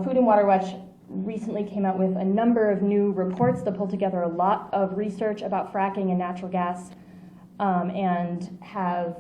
D: Food and Water Watch recently came out with a number of new reports that pull together a lot of research about fracking and natural gas and have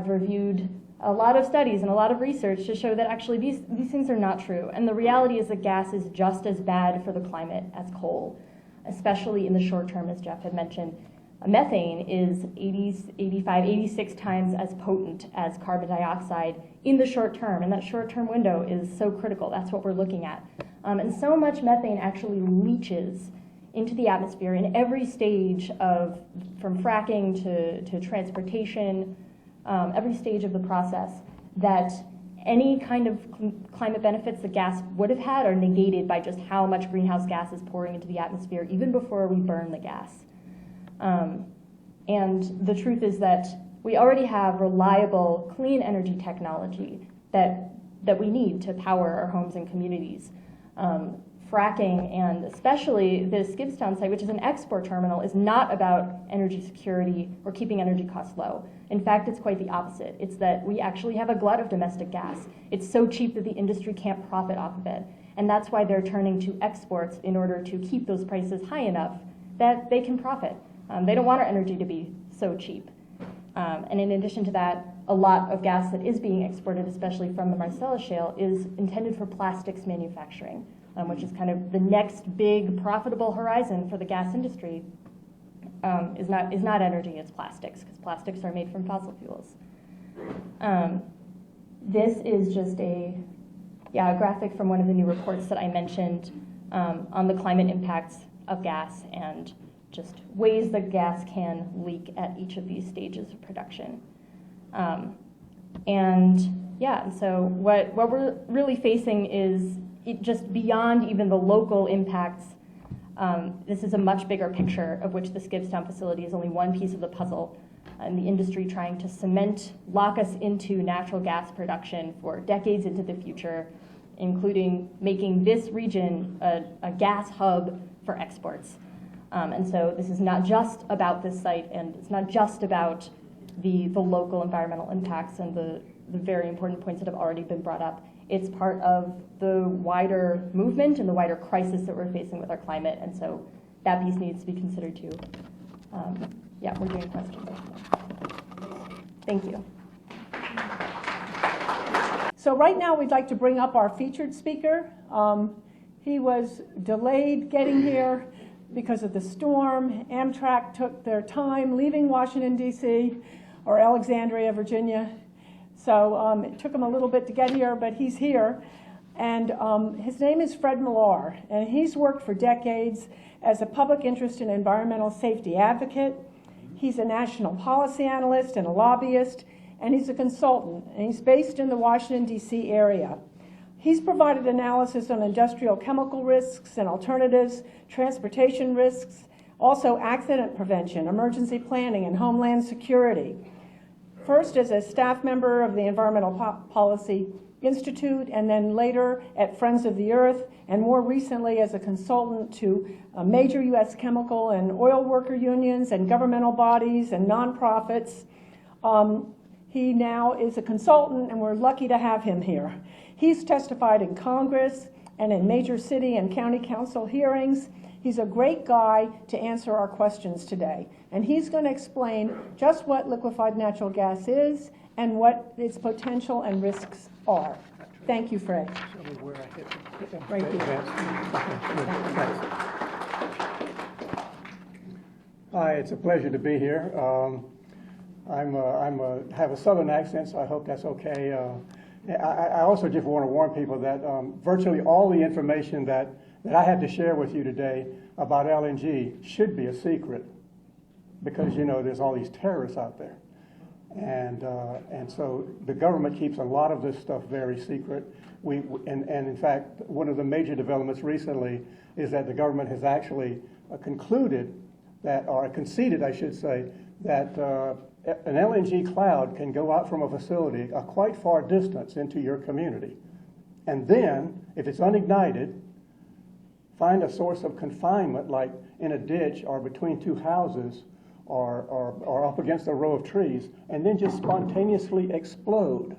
D: reviewed a lot of studies and a lot of research to show that actually these things are not true. And the reality is that gas is just as bad for the climate as coal, especially in the short term, as Jeff had mentioned. Methane is 85, 86 times as potent as carbon dioxide in the short term, and that short term window is so critical. That's what we're looking at. And so much methane actually leaches into the atmosphere in every stage from fracking to transportation, every stage of the process, that any kind of climate benefits the gas would have had are negated by just how much greenhouse gas is pouring into the atmosphere even before we burn the gas. And the truth is that we already have reliable, clean energy technology that we need to power our homes and communities. Fracking, and especially this Gibbstown site, which is an export terminal, is not about energy security or keeping energy costs low. In fact, it's quite the opposite. It's that we actually have a glut of domestic gas. It's so cheap that the industry can't profit off of it. And that's why they're turning to exports in order to keep those prices high enough that they can profit. They don't want our energy to be so cheap. And in addition to that, a lot of gas that is being exported, especially from the Marcellus Shale, is intended for plastics manufacturing, which is kind of the next big profitable horizon for the gas industry. Is not energy, it's plastics, because plastics are made from fossil fuels. This is just a graphic from one of the new reports that I mentioned on the climate impacts of gas and just ways that gas can leak at each of these stages of production. And so what we're really facing is just beyond even the local impacts. This is a much bigger picture of which this Gibbstown facility is only one piece of the puzzle, and the industry trying to lock us into natural gas production for decades into the future, including making this region a gas hub for exports. And so this is not just about this site, and it's not just about the local environmental impacts and the very important points that have already been brought up. It's part of the wider movement and the wider crisis that we're facing with our climate, and so that piece needs to be considered too. We're doing questions. Thank you.
A: So right now we'd like to bring up our featured speaker. He was delayed getting here because of the storm. Amtrak took their time leaving Washington, D.C., or Alexandria, Virginia. So it took him a little bit to get here, but he's here. And his name is Fred Millar, and he's worked for decades as a public interest and environmental safety advocate. He's a national policy analyst and a lobbyist, and he's a consultant, and he's based in the Washington, D.C. area. He's provided analysis on industrial chemical risks and alternatives, transportation risks, also accident prevention, emergency planning, and homeland security. First as a staff member of the Environmental Policy Institute, and then later at Friends of the Earth, and more recently as a consultant to major U.S. chemical and oil worker unions and governmental bodies and nonprofits. He now is a consultant, and we're lucky to have him here. He's testified in Congress and in major city and county council hearings. He's a great guy to answer our questions today. And he's going to explain just what liquefied natural gas is and what its potential and risks are. Thank you, Fred.
E: Show me where I hit it.
A: Right here.
E: Hi, it's a pleasure to be here. Have a southern accent, so I hope that's okay. I also just want to warn people that virtually all the information that I had to share with you today about LNG should be a secret, because you know there's all these terrorists out there, and so the government keeps a lot of this stuff very secret. And in fact, one of the major developments recently is that the government has actually concluded that, or conceded, I should say, that an LNG cloud can go out from a facility a quite far distance into your community, and then, if it's unignited, find a source of confinement, like in a ditch or between two houses or up against a row of trees, and then just spontaneously explode.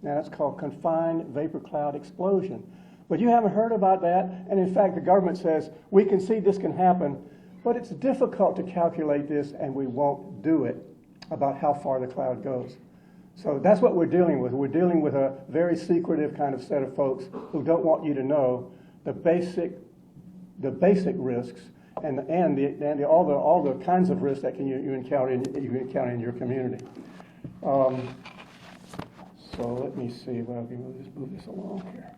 E: Now, that's called confined vapor cloud explosion. But you haven't heard about that, and in fact, the government says, we can see this can happen, but it's difficult to calculate this, and we won't do it about how far the cloud goes. So that's what we're dealing with. We're dealing with a very secretive kind of set of folks who don't want you to know the basic risks and all the kinds of risks that you encounter in your community. So let me see if I can just move this along here.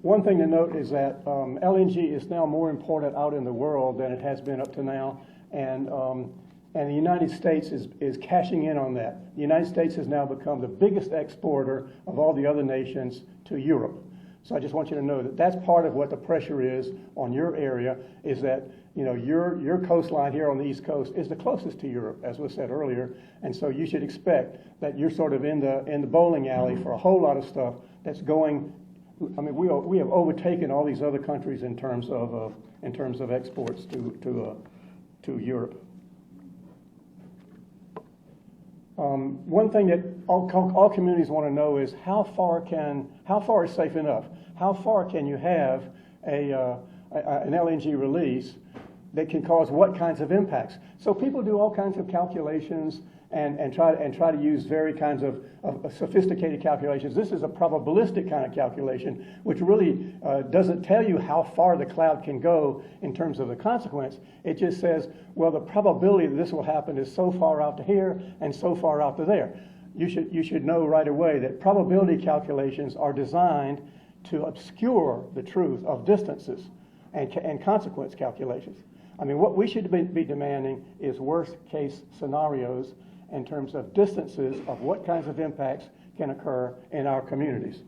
E: One thing to note is that LNG is now more important out in the world than it has been up to now, and the United States is cashing in on that. The United States has now become the biggest exporter of all the other nations to Europe. So I just want you to know that that's part of what the pressure is on your area, is that your coastline here on the East Coast is the closest to Europe, as was said earlier, and so you should expect that you're sort of in the bowling alley for a whole lot of stuff that's going. I mean, we have overtaken all these other countries in terms of exports to Europe. One thing that all communities want to know is how far is safe enough? How far can you have an LNG release that can cause what kinds of impacts? So people do all kinds of calculations and try to use very kinds of sophisticated calculations. This is a probabilistic kind of calculation, which really doesn't tell you how far the cloud can go in terms of the consequence. It just says, well, the probability that this will happen is so far out to here and so far out to there. You should know right away that probability calculations are designed to obscure the truth of distances and consequence calculations. I mean, what we should be demanding is worst case scenarios in terms of distances of what kinds of impacts can occur in our communities.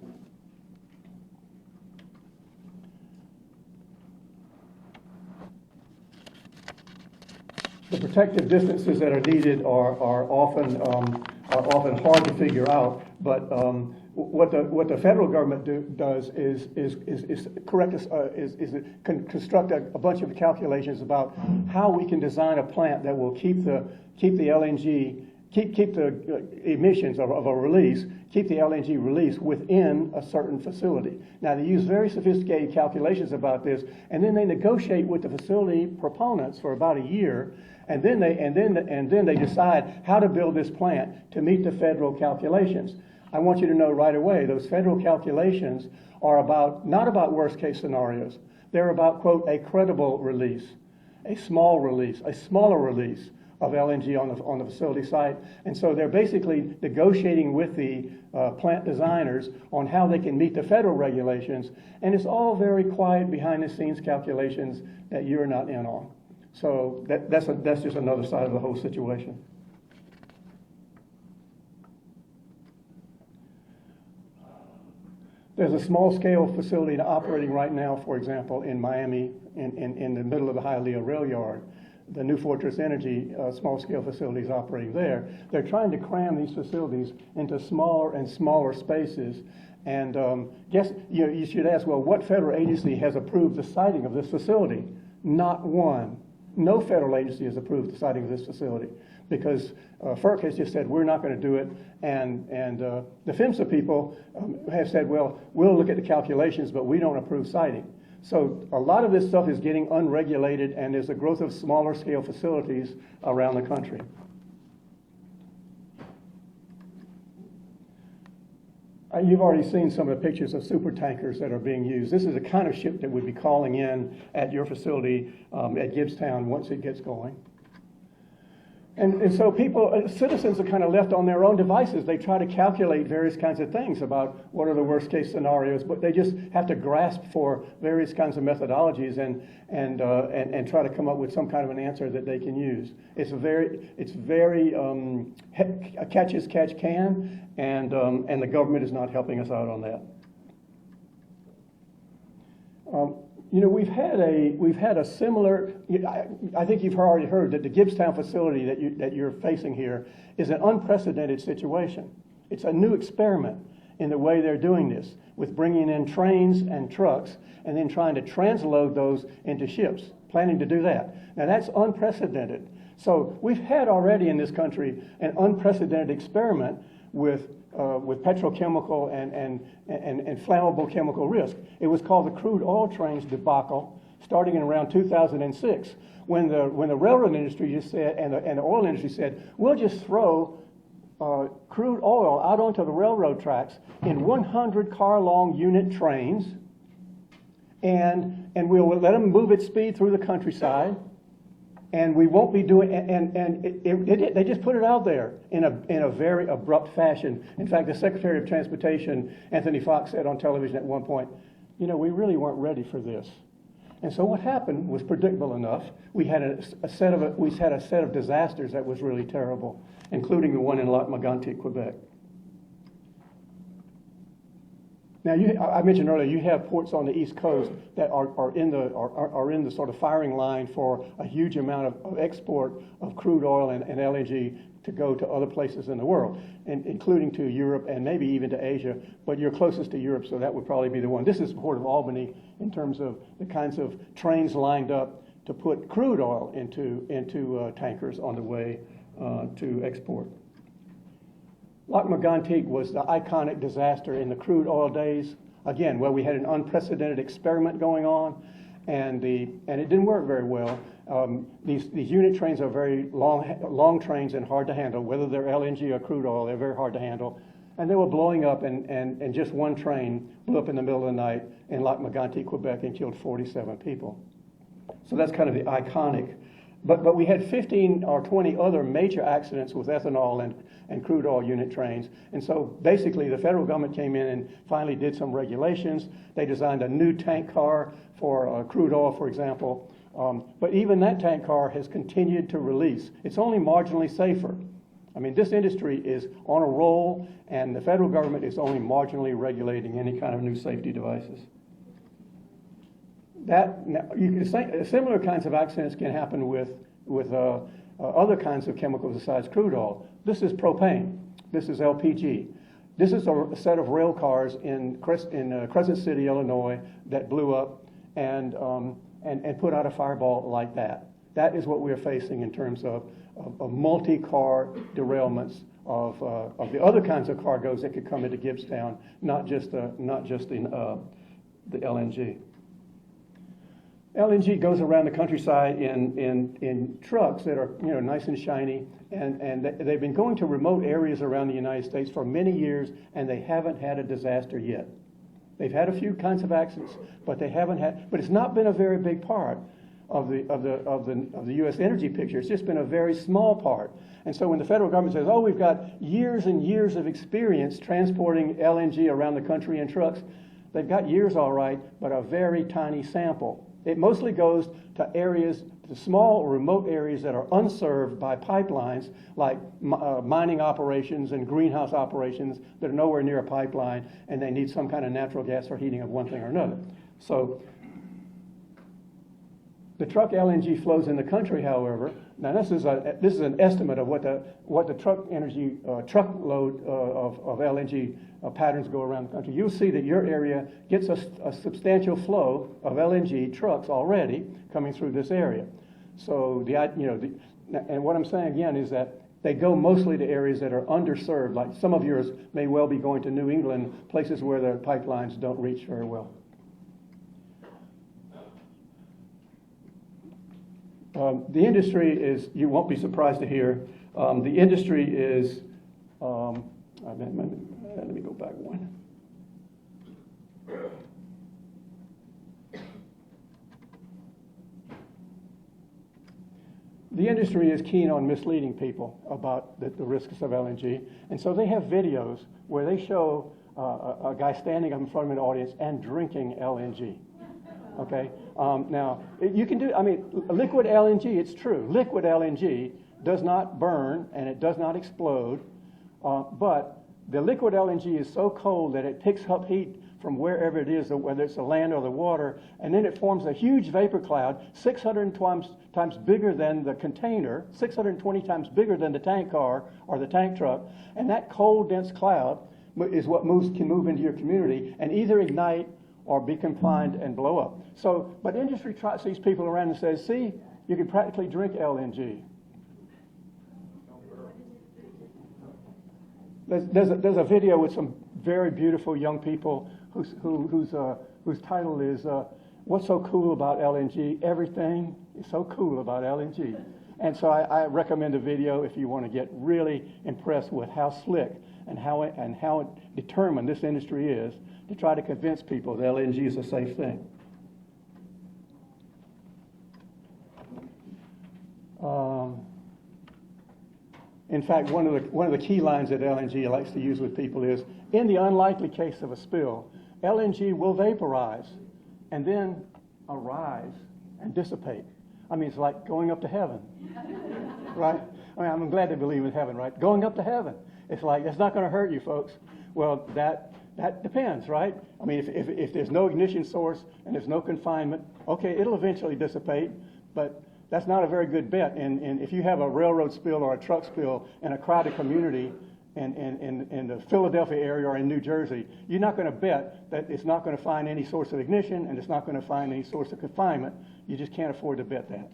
E: The protective distances that are needed are often hard to figure out, but what the federal government does is construct a bunch of calculations about how we can design a plant that will keep the LNG, keep the emissions of a release, keep the LNG release within a certain facility. Now, they use very sophisticated calculations about this, and then they negotiate with the facility proponents for about a year, and then they decide how to build this plant to meet the federal calculations. I want you to know right away, those federal calculations are not about worst case scenarios. They're about, quote, a credible release, a small release, a smaller release of LNG on the facility site. And so they're basically negotiating with the plant designers on how they can meet the federal regulations. And it's all very quiet behind the scenes calculations that you're not in on. So that's just another side of the whole situation. There's a small-scale facility operating right now, for example, in Miami, in the middle of the Hialeah Railyard, the New Fortress Energy small-scale facilities operating there. They're trying to cram these facilities into smaller and smaller spaces. And you should ask, well, what federal agency has approved the siting of this facility? Not one. No federal agency has approved the siting of this facility because FERC has just said, we're not going to do it. And the PHMSA people have said, well, we'll look at the calculations, but we don't approve siting. So a lot of this stuff is getting unregulated, and there's a growth of smaller scale facilities around the country. You've already seen some of the pictures of super tankers that are being used. This is the kind of ship that would be calling in at your facility at Gibbstown once it gets going. And so citizens are kind of left on their own devices. They try to calculate various kinds of things about what are the worst case scenarios, but they just have to grasp for various kinds of methodologies and try to come up with some kind of an answer that they can use. It's very catch as catch can, and the government is not helping us out on that. We've had a similar. I think you've already heard that the Gibbstown facility that you're facing here is an unprecedented situation. It's a new experiment in the way they're doing this, with bringing in trains and trucks and then trying to transload those into ships, planning to do that. Now that's unprecedented. So we've had already in this country an unprecedented experiment with petrochemical and flammable chemical risk. It was called the crude oil trains debacle, starting in around 2006, when the railroad industry just said, and the oil industry said, we'll just throw crude oil out onto the railroad tracks in 100-car-long unit trains, and we'll let them move at speed through the countryside. And we won't be doing, they just put it out there in a very abrupt fashion. In fact, the Secretary of Transportation, Anthony Fox, said on television at one point, we really weren't ready for this. And so what happened was predictable enough. We had a set of disasters that was really terrible, including the one in Lac-Mégantic, Quebec. Now, I mentioned earlier, you have ports on the East Coast that are in the sort of firing line for a huge amount of export of crude oil and LNG to go to other places in the world, including to Europe and maybe even to Asia. But you're closest to Europe, so that would probably be the one. This is the port of Albany in terms of the kinds of trains lined up to put crude oil into tankers on the way to export. Lac-Mégantic was the iconic disaster in the crude oil days, again, where we had an unprecedented experiment going on, and it didn't work very well. These unit trains are very long trains and hard to handle. Whether they're LNG or crude oil, they're very hard to handle. And they were blowing up, and just one train blew up in the middle of the night in Lac-Mégantic, Quebec, and killed 47 people. So that's kind of the iconic. But we had 15 or 20 other major accidents with ethanol and crude oil unit trains. And so basically the federal government came in and finally did some regulations. They designed a new tank car for crude oil, for example. But even that tank car has continued to release. It's only marginally safer. I mean, this industry is on a roll, and the federal government is only marginally regulating any kind of new safety devices. You can say similar kinds of accidents can happen with other kinds of chemicals besides crude oil. This is propane. This is LPG. This is a set of rail cars in Crescent City, Illinois, that blew up and put out a fireball like that. That is what we're facing in terms of multi-car derailments of the other kinds of cargoes that could come into Gibbstown, not just in the LNG. LNG goes around the countryside in trucks that are nice and shiny, and they've been going to remote areas around the United States for many years, and they haven't had a disaster yet. They've had a few kinds of accidents, but it's not been a very big part of the U.S. energy picture. It's just been a very small part. And so when the federal government says, we've got years and years of experience transporting LNG around the country in trucks, they've got years all right, but a very tiny sample. It mostly goes to areas, to small remote areas that are unserved by pipelines, like mining operations and greenhouse operations that are nowhere near a pipeline, and they need some kind of natural gas for heating of one thing or another. So The truck LNG flows in the country, however. Now this is an estimate of what the truckload of LNG patterns go around the country. You'll see that your area gets a substantial flow of LNG trucks already coming through this area. So and what I'm saying again is that they go mostly to areas that are underserved. Like some of yours may well be going to New England, places where the pipelines don't reach very well. The industry is, you won't be surprised to hear, the industry is, let me go back one. The industry is keen on misleading people about the risks of LNG, and so they have videos where they show a guy standing up in front of an audience and drinking LNG. Okay, now you can do, liquid LNG, it's true, liquid LNG does not burn and it does not explode, but the liquid LNG is so cold that it picks up heat from wherever it is, whether it's the land or the water, and then it forms a huge vapor cloud 600 times bigger than the container, 620 times bigger than the tank car or the tank truck, and that cold, dense cloud is what can move into your community and either ignite or be confined and blow up. So, but industry trots these people around and says, see, you can practically drink LNG. There's a video with some very beautiful young people whose title is, What's So Cool About LNG? Everything is so cool about LNG. And so I recommend the video if you want to get really impressed with how slick and how determined this industry is to try to convince people that LNG is a safe thing. In fact, one of the key lines that LNG likes to use with people is, in the unlikely case of a spill, LNG will vaporize and then arise and dissipate. It's like going up to heaven, right? I'm glad they believe in heaven, right? Going up to heaven. It's like, that's not going to hurt you, folks. Well, that depends, right? If there's no ignition source and there's no confinement, okay, it'll eventually dissipate, but that's not a very good bet. And if you have a railroad spill or a truck spill in a crowded community in the Philadelphia area or in New Jersey, you're not going to bet that it's not going to find any source of ignition and it's not going to find any source of confinement. You just can't afford to bet that.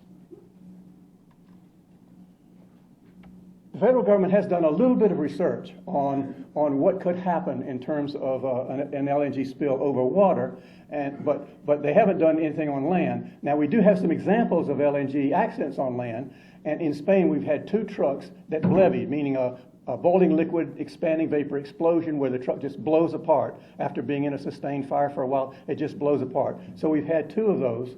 E: The federal government has done a little bit of research on what could happen in terms of an LNG spill over water, but they haven't done anything on land. Now, we do have some examples of LNG accidents on land, and in Spain we've had 2 trucks that BLEVE, meaning a boiling liquid expanding vapor explosion where the truck just blows apart. After being in a sustained fire for a while, it just blows apart. So we've had 2 of those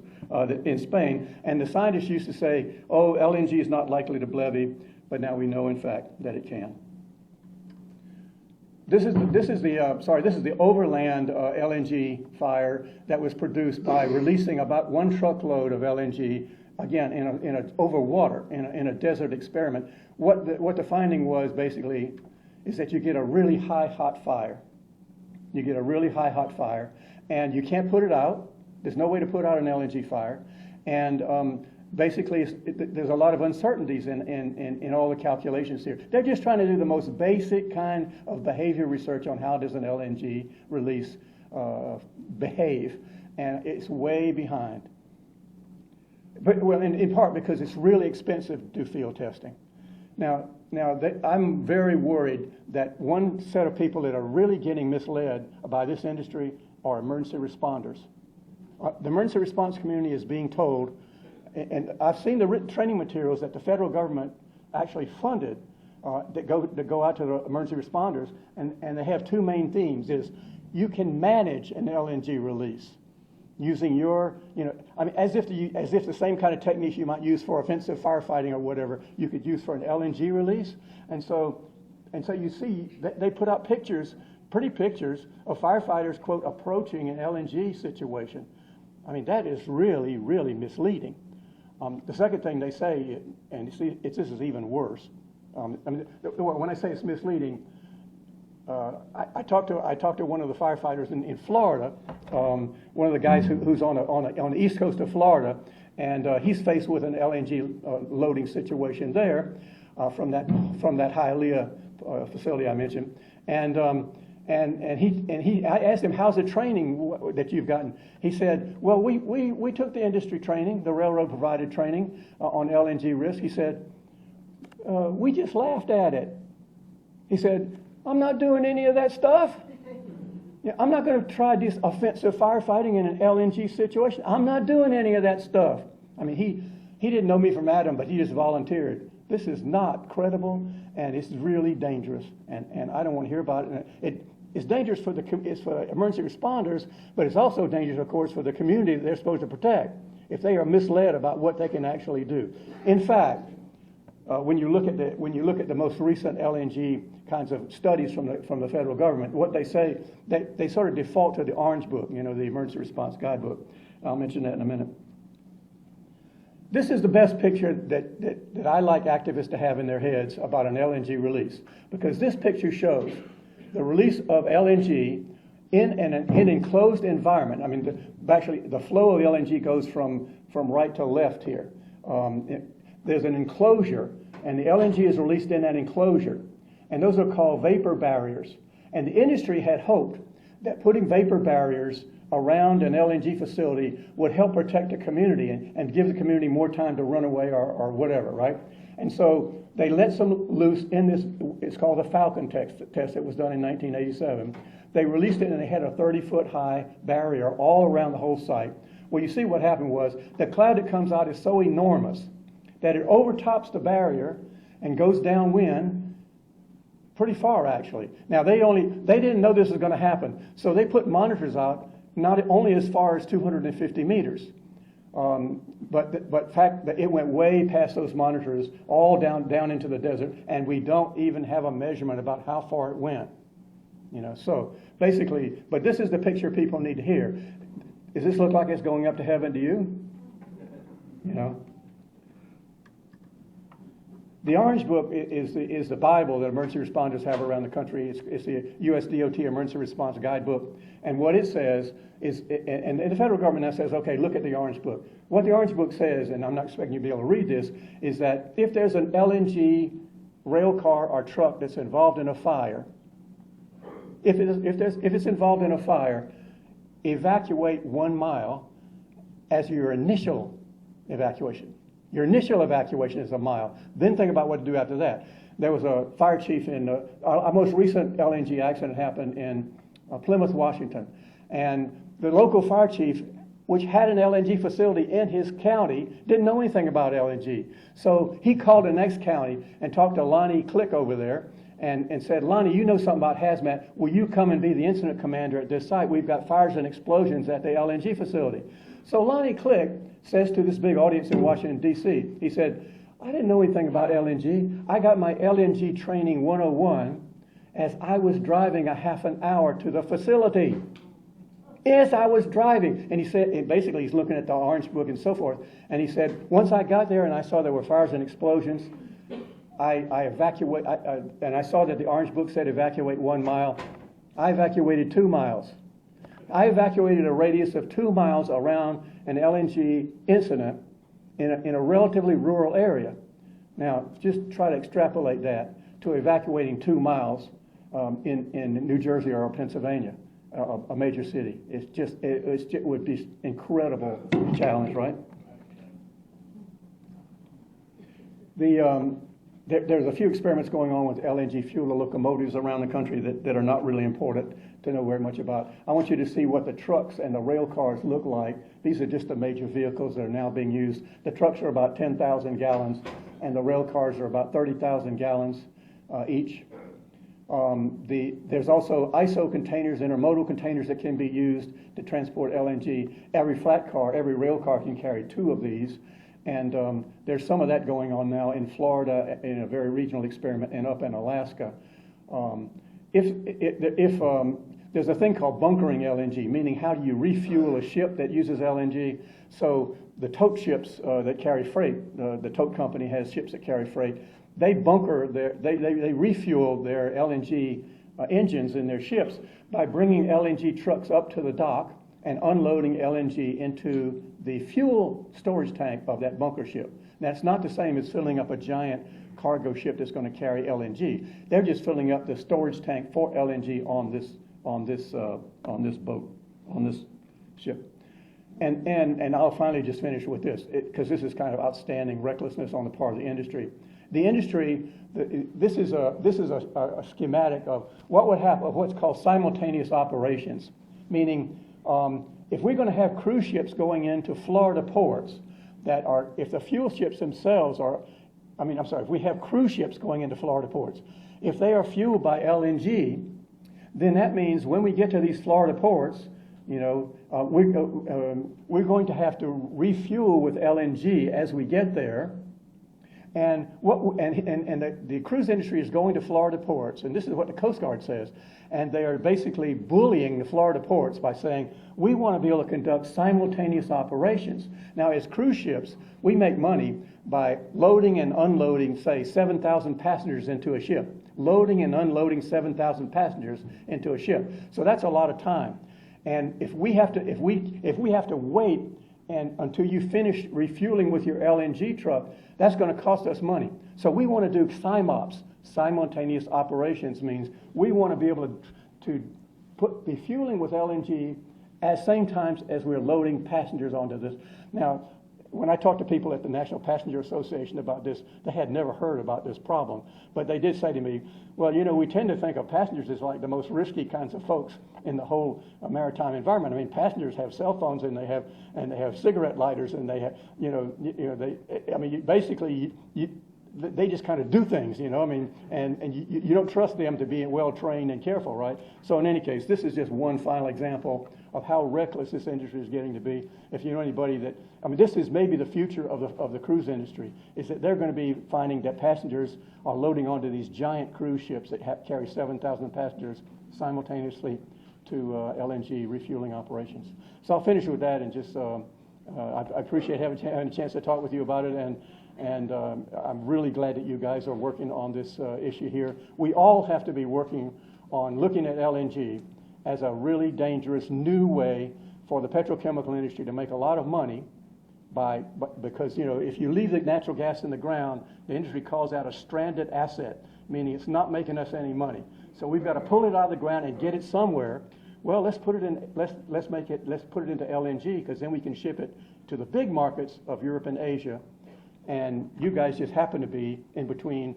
E: in Spain, and the scientists used to say, oh, LNG is not likely to BLEVE, but now we know, in fact, that it can. This is the overland LNG fire that was produced by releasing about 1 truckload of LNG, again, over water, in a desert experiment. What the finding was, basically, is that you get a really high hot fire. You get a really high hot fire, and you can't put it out. There's no way to put out an LNG fire. And basically, there's a lot of uncertainties in all the calculations here. They're just trying to do the most basic kind of behavior research on how does an LNG release behave, and it's way behind. But, well, in part because it's really expensive to do field testing. Now I'm very worried that one set of people that are really getting misled by this industry are emergency responders. The emergency response community is being told, and I've seen the written training materials that the federal government actually funded that go out to the emergency responders, and they have 2 main themes: is you can manage an LNG release using your, as if the same kind of techniques you might use for offensive firefighting or whatever, you could use for an LNG release. And so you see that they put out pictures, pretty pictures of firefighters, quote, approaching an LNG situation. That is really, really misleading. The second thing they say, and you see, this is even worse. When I say it's misleading, I talked to one of the firefighters in Florida, one of the guys who's on the east coast of Florida, and he's faced with an LNG loading situation there from that Hialeah facility I mentioned, and I asked him, how's the training that you've gotten? He said, well, we took the industry training, the railroad provided training on LNG risk. He said, we just laughed at it. He said, I'm not doing any of that stuff. Yeah, I'm not going to try this offensive firefighting in an LNG situation. I'm not doing any of that stuff. I mean, he didn't know me from Adam, but he just volunteered. This is not credible, and it's really dangerous, and I don't want to hear about it. It's dangerous for emergency responders, but it's also dangerous, of course, for the community that they're supposed to protect if they are misled about what they can actually do. In fact, when you look at the most recent LNG kinds of studies from the federal government, what they say, they sort of default to the Orange Book, the Emergency Response Guidebook. I'll mention that in a minute. This is the best picture that I like activists to have in their heads about an LNG release, because this picture shows the release of LNG in an enclosed environment. I mean, actually, the flow of LNG goes from right to left here. There's an enclosure, and the LNG is released in that enclosure, and those are called vapor barriers. And the industry had hoped that putting vapor barriers around an LNG facility would help protect the community and give the community more time to run away or whatever, right? And so they let some loose in this, it's called a Falcon test that was done in 1987. They released it, and they had a 30-foot high barrier all around the whole site. Well, you see what happened was the cloud that comes out is so enormous that it overtops the barrier and goes downwind pretty far, actually. Now, they didn't know this was going to happen, so they put monitors out not only as far as 250 meters, but the fact that it went way past those monitors, all down into the desert, and we don't even have a measurement about how far it went. So basically, but this is the picture people need to hear. Does this look like it's going up to heaven to you? The Orange Book is the Bible that emergency responders have around the country. It's the U.S. DOT Emergency Response Guidebook. And what it says is, and the federal government now says, okay, look at the Orange Book. What the Orange Book says, and I'm not expecting you to be able to read this, is that if there's an LNG rail car or truck that's involved in a fire, if it's involved in a fire, evacuate 1 mile as your initial evacuation. Your initial evacuation is a mile. Then think about what to do after that. There was a fire chief in our most recent LNG accident happened in Plymouth, Washington. And the local fire chief, which had an LNG facility in his county, didn't know anything about LNG. So he called the next county and talked to Lonnie Click over there and said, Lonnie, you know something about hazmat. Will you come and be the incident commander at this site? We've got fires and explosions at the LNG facility. So Lonnie Click says to this big audience in Washington, D.C., he said, I didn't know anything about LNG. I got my LNG training 101 as I was driving a half an hour to the facility. Yes, I was driving. And he said, and basically he's looking at the Orange Book and so forth, and he said, once I got there and I saw there were fires and explosions, I evacuate, and I saw that the Orange Book said evacuate 1 mile. I evacuated 2 miles. I evacuated a radius of 2 miles around an LNG incident in a relatively rural area. Now, just try to extrapolate that to evacuating 2 miles in New Jersey or Pennsylvania, a major city. It would be incredible challenge, right? There's a few experiments going on with LNG fuel locomotives around the country that are not really important to know very much about. I want you to see what the trucks and the rail cars look like. These are just the major vehicles that are now being used. The trucks are about 10,000 gallons, and the rail cars are about 30,000 gallons each. There's also ISO containers, intermodal containers that can be used to transport LNG. Every flat car, every rail car can carry 2 of these. And there's some of that going on now in Florida in a very regional experiment and up in Alaska. There's a thing called bunkering LNG, meaning how do you refuel a ship that uses LNG? So the tote ships that carry freight, the tote company has ships that carry freight. They bunker they refuel their LNG engines in their ships by bringing LNG trucks up to the dock and unloading LNG into the fuel storage tank of that bunker ship. That's not the same as filling up a giant cargo ship that's going to carry LNG. They're just filling up the storage tank for LNG on this boat, on this ship. And I'll finally just finish with this, because this is kind of outstanding recklessness on the part of the industry. The industry, this is a schematic of what would happen, of what's called simultaneous operations, meaning if we're going to have cruise ships going into Florida ports that are, if the fuel ships themselves are, if we have cruise ships going into Florida ports, if they are fueled by LNG, then that means when we get to these Florida ports, we're going to have to refuel with LNG as we get there. And the cruise industry is going to Florida ports, and this is what the Coast Guard says, and they are basically bullying the Florida ports by saying, we want to be able to conduct simultaneous operations. Now, as cruise ships, we make money by loading and unloading, say, 7,000 passengers into a ship, loading and unloading 7,000 passengers into a ship. So that's a lot of time. And if we have to wait until you finish refueling with your LNG truck, that's going to cost us money. So we want to do SIMOPS, simultaneous operations, means we want to be able to be fueling with LNG at same times as we're loading passengers onto this. Now, when I talked to people at the National Passenger Association about this, they had never heard about this problem. But they did say to me, well, we tend to think of passengers as like the most risky kinds of folks in the whole maritime environment. I mean, passengers have cell phones and they have cigarette lighters and they have, they just kind of do things, and you don't trust them to be well trained and careful, right? So in any case, this is just one final example of how reckless this industry is getting to be. If you know anybody that, this is maybe the future of the cruise industry, is that they're going to be finding that passengers are loading onto these giant cruise ships that carry 7,000 passengers simultaneously to LNG refueling operations. So I'll finish with that and just, I appreciate having a chance to talk with you about it, and I'm really glad that you guys are working on this issue here. We all have to be working on looking at LNG as a really dangerous new way for the petrochemical industry to make a lot of money because if you leave the natural gas in the ground, the industry calls that a stranded asset, meaning it's not making us any money. So we've got to pull it out of the ground and get it somewhere. Well, let's put it into LNG, because then we can ship it to the big markets of Europe and Asia. And you guys just happen to be in between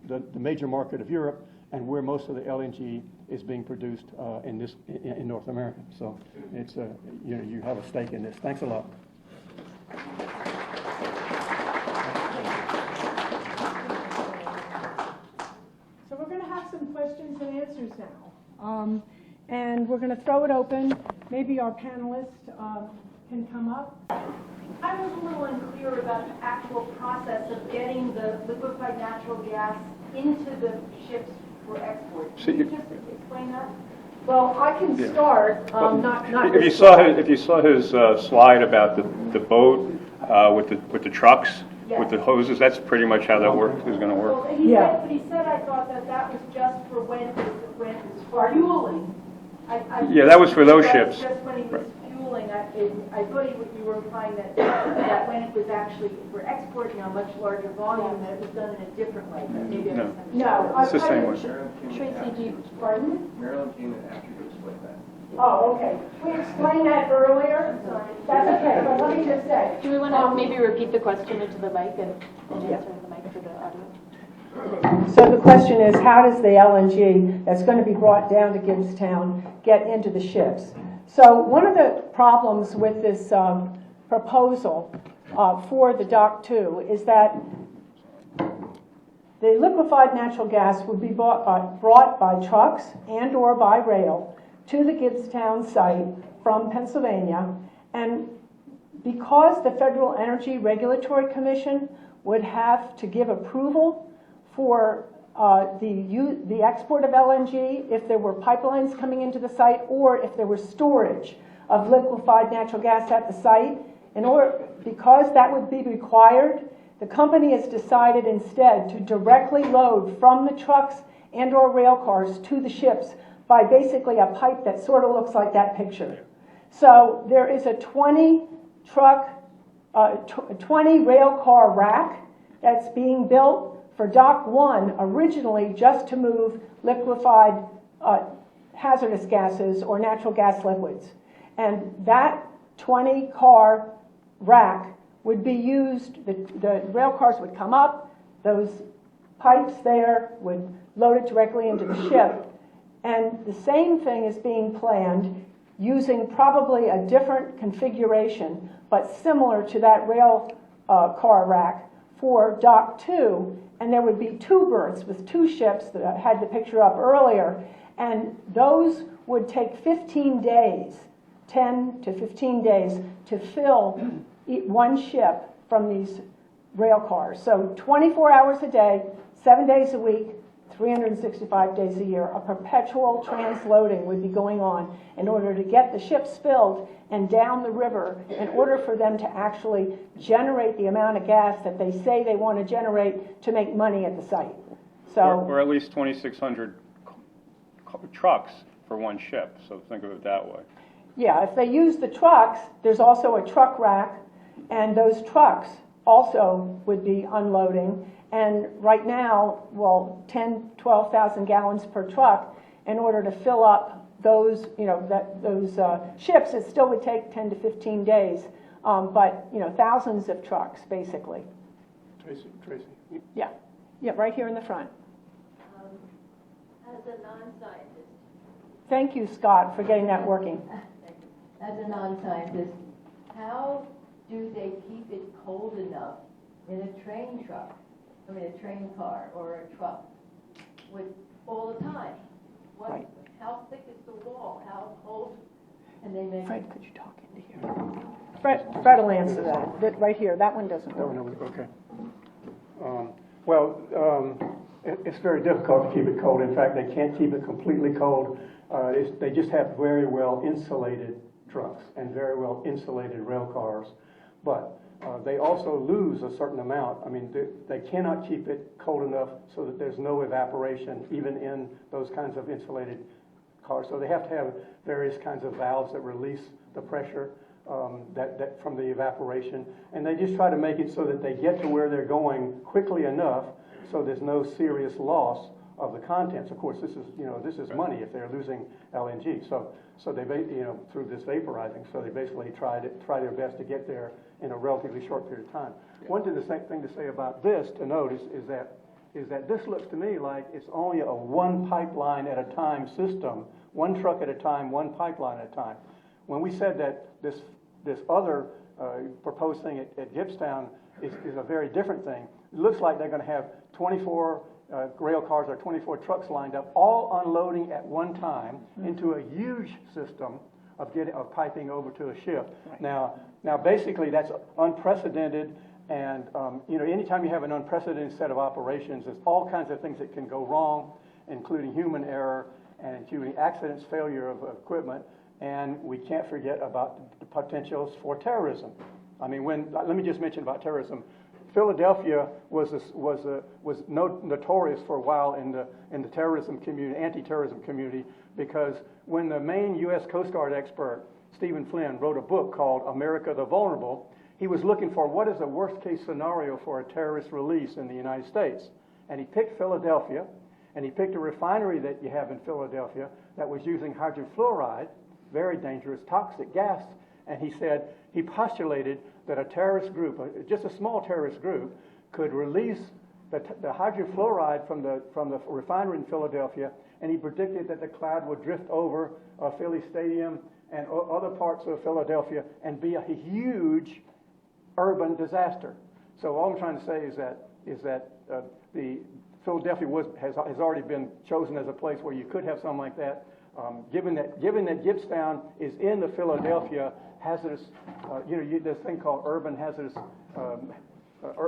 E: the major market of Europe and where most of the LNG is being produced in North America. So it's you have a stake in this. Thanks a lot.
A: So we're going to have some questions and answers now. And we're going to throw it open. Maybe our panelists can come up.
F: I was a little unclear about the actual process of getting the liquefied natural gas into the ships for export. Can you just explain that?
A: Well, I can start.
B: If you saw his slide about the boat with the trucks,
F: yes,
B: with the hoses, that's pretty much how that is going to work.
F: Well, he said I thought that was just for when it was fueling.
B: Yeah, that was for those ships.
F: Just when he was fueling, I thought you were implying that when it was actually for exporting a much larger volume, that it was done in a different way. Maybe
A: No,
B: it's the same way.
D: Tracy, do you,
A: Pardon?
G: Maryland came in after you explained that.
A: Oh, okay. We explained that earlier. That's okay, but let me just say.
D: do we want to maybe repeat the question into the mic and answer the mic for the audience?
A: So the question is, how does the LNG that's going to be brought down to Gibbstown get into the ships? So one of the problems with this proposal for the Dock 2 is that the liquefied natural gas would be brought by trucks and or by rail to the Gibbstown site from Pennsylvania, and because the Federal Energy Regulatory Commission would have to give approval for the export of LNG if there were pipelines coming into the site or if there was storage of liquefied natural gas at the site. Because that would be required, the company has decided instead to directly load from the trucks and/or rail cars to the ships by basically a pipe that sort of looks like that picture. So there is a 20 rail car rack that's being built for Dock 1, originally just to move liquefied hazardous gases or natural gas liquids. And that 20 car rack would be used, the rail cars would come up, those pipes there would load it directly into the ship. And the same thing is being planned using probably a different configuration, but similar to that rail car rack for Dock 2. And there would be 2 berths with 2 ships that I had the picture up earlier. And those would take 15 days, 10 to 15 days, to fill one ship from these rail cars. So 24 hours a day, 7 days a week, 365 days a year, a perpetual transloading would be going on in order to get the ships filled and down the river in order for them to actually generate the amount of gas that they say they want to generate to make money at the site. So,
B: or at least 2,600 trucks for one ship, so think of it that way.
A: yeah, if they use the trucks, there's also a truck rack, and those trucks also would be unloading. And right now, well, 10, 12,000 gallons per truck in order to fill up those, those ships. It still would take 10 to 15 days, but, thousands of trucks, basically.
E: Tracy.
A: Yeah, right here in the front.
H: As a non-scientist,
A: Thank you, Scott, for getting that working.
H: as a non-scientist, how do they keep it cold enough in a train car or a truck with all the time?
A: Right.
H: How thick is the wall? How cold can they make
A: Fred,
H: it?
A: could you talk into here? Fred will answer that. Right here, that one doesn't
E: Oh,
A: work.
E: no, okay. It's very difficult to keep it cold. In fact, they can't keep it completely cold. They just have very well insulated trucks and very well insulated rail cars. But they also lose a certain amount. I mean, they cannot keep it cold enough so that there's no evaporation even in those kinds of insulated cars. So they have to have various kinds of valves that release the pressure that from the evaporation. And they just try to make it so that they get to where they're going quickly enough so there's no serious loss of the contents. Of course, this is money if they're losing LNG. So they through this vaporizing. So they basically try their best to get there in a relatively short period of time. One thing to say about this to notice is that this looks to me like it's only a one pipeline at a time system, one truck at a time, one pipeline at a time. When we said that this other proposed thing at Gibbstown is a very different thing, it looks like they're going to have 24 rail cars or 24 trucks lined up, all unloading at one time into a huge system of piping over to a ship.
A: Right.
E: Now, basically, that's unprecedented. And anytime you have an unprecedented set of operations, there's all kinds of things that can go wrong, including human error and including accidents, failure of equipment, and we can't forget about the potentials for terrorism. I mean, let me just mention about terrorism. Philadelphia was notorious for a while in the terrorism community, anti-terrorism community, because when the main U.S. Coast Guard expert, Stephen Flynn, wrote a book called America the Vulnerable, he was looking for what is the worst-case scenario for a terrorist release in the United States. And he picked Philadelphia, and he picked a refinery that you have in Philadelphia that was using hydrofluoride, very dangerous, toxic gas. And he postulated that a terrorist group, just a small terrorist group, could release the hydrofluoride from the refinery in Philadelphia, and he predicted that the cloud would drift over Philly Stadium and other parts of Philadelphia and be a huge urban disaster. So all I'm trying to say is that the Philadelphia has already been chosen as a place where you could have something like that. Given that Gibbstown is in the Philadelphia hazardous, this thing called urban hazardous,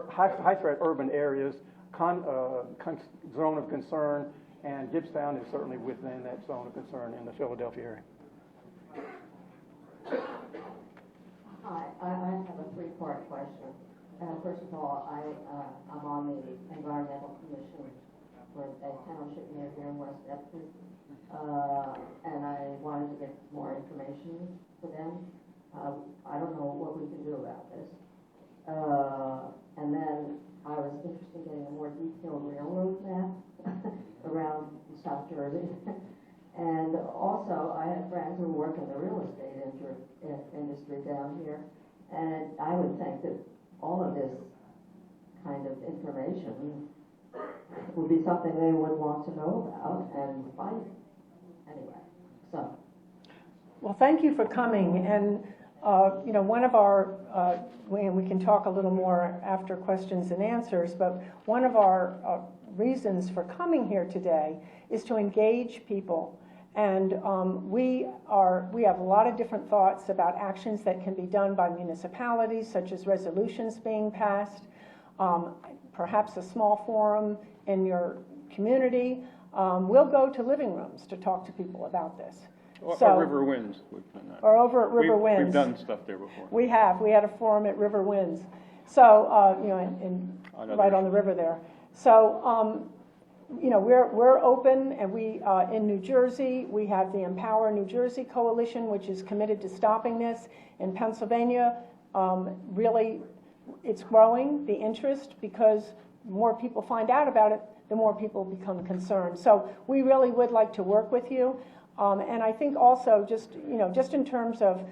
E: high threat urban areas, zone of concern, and Gibbstown is certainly within that zone of concern in the Philadelphia area.
I: Hi, I have a three-part question. First of all, I'm on the Environmental Commission for a township near here in West Epsom. And I wanted to get more information for them. I don't know what we can do about this. And then I was interested in getting a more detailed railroad map around South Jersey. And also, I have friends who work in the real estate industry down here, and I would think that all of this kind of information would be something they would want to know about and find. Anyway, so.
A: Well, thank you for coming, and you know, one of our, we can talk a little more after questions and answers, but one of our reasons for coming here today is to engage people. And we have a lot of different thoughts about actions that can be done by municipalities, such as resolutions being passed, perhaps a small forum in your community. We'll go to living rooms to talk to people about this.
B: Or River Winds. We've done that.
A: Or over at River Winds.
B: We've done stuff there before.
A: We have. We had a forum at River Winds. So, you know, right on the river there. So, you know, we're open, and we, in New Jersey, we have the Empower New Jersey Coalition, which is committed to stopping this. In Pennsylvania, really, it's growing, the interest, because more people find out about it, the more people become concerned. So we really would like to work with you. And I think also, just, you know, just in terms of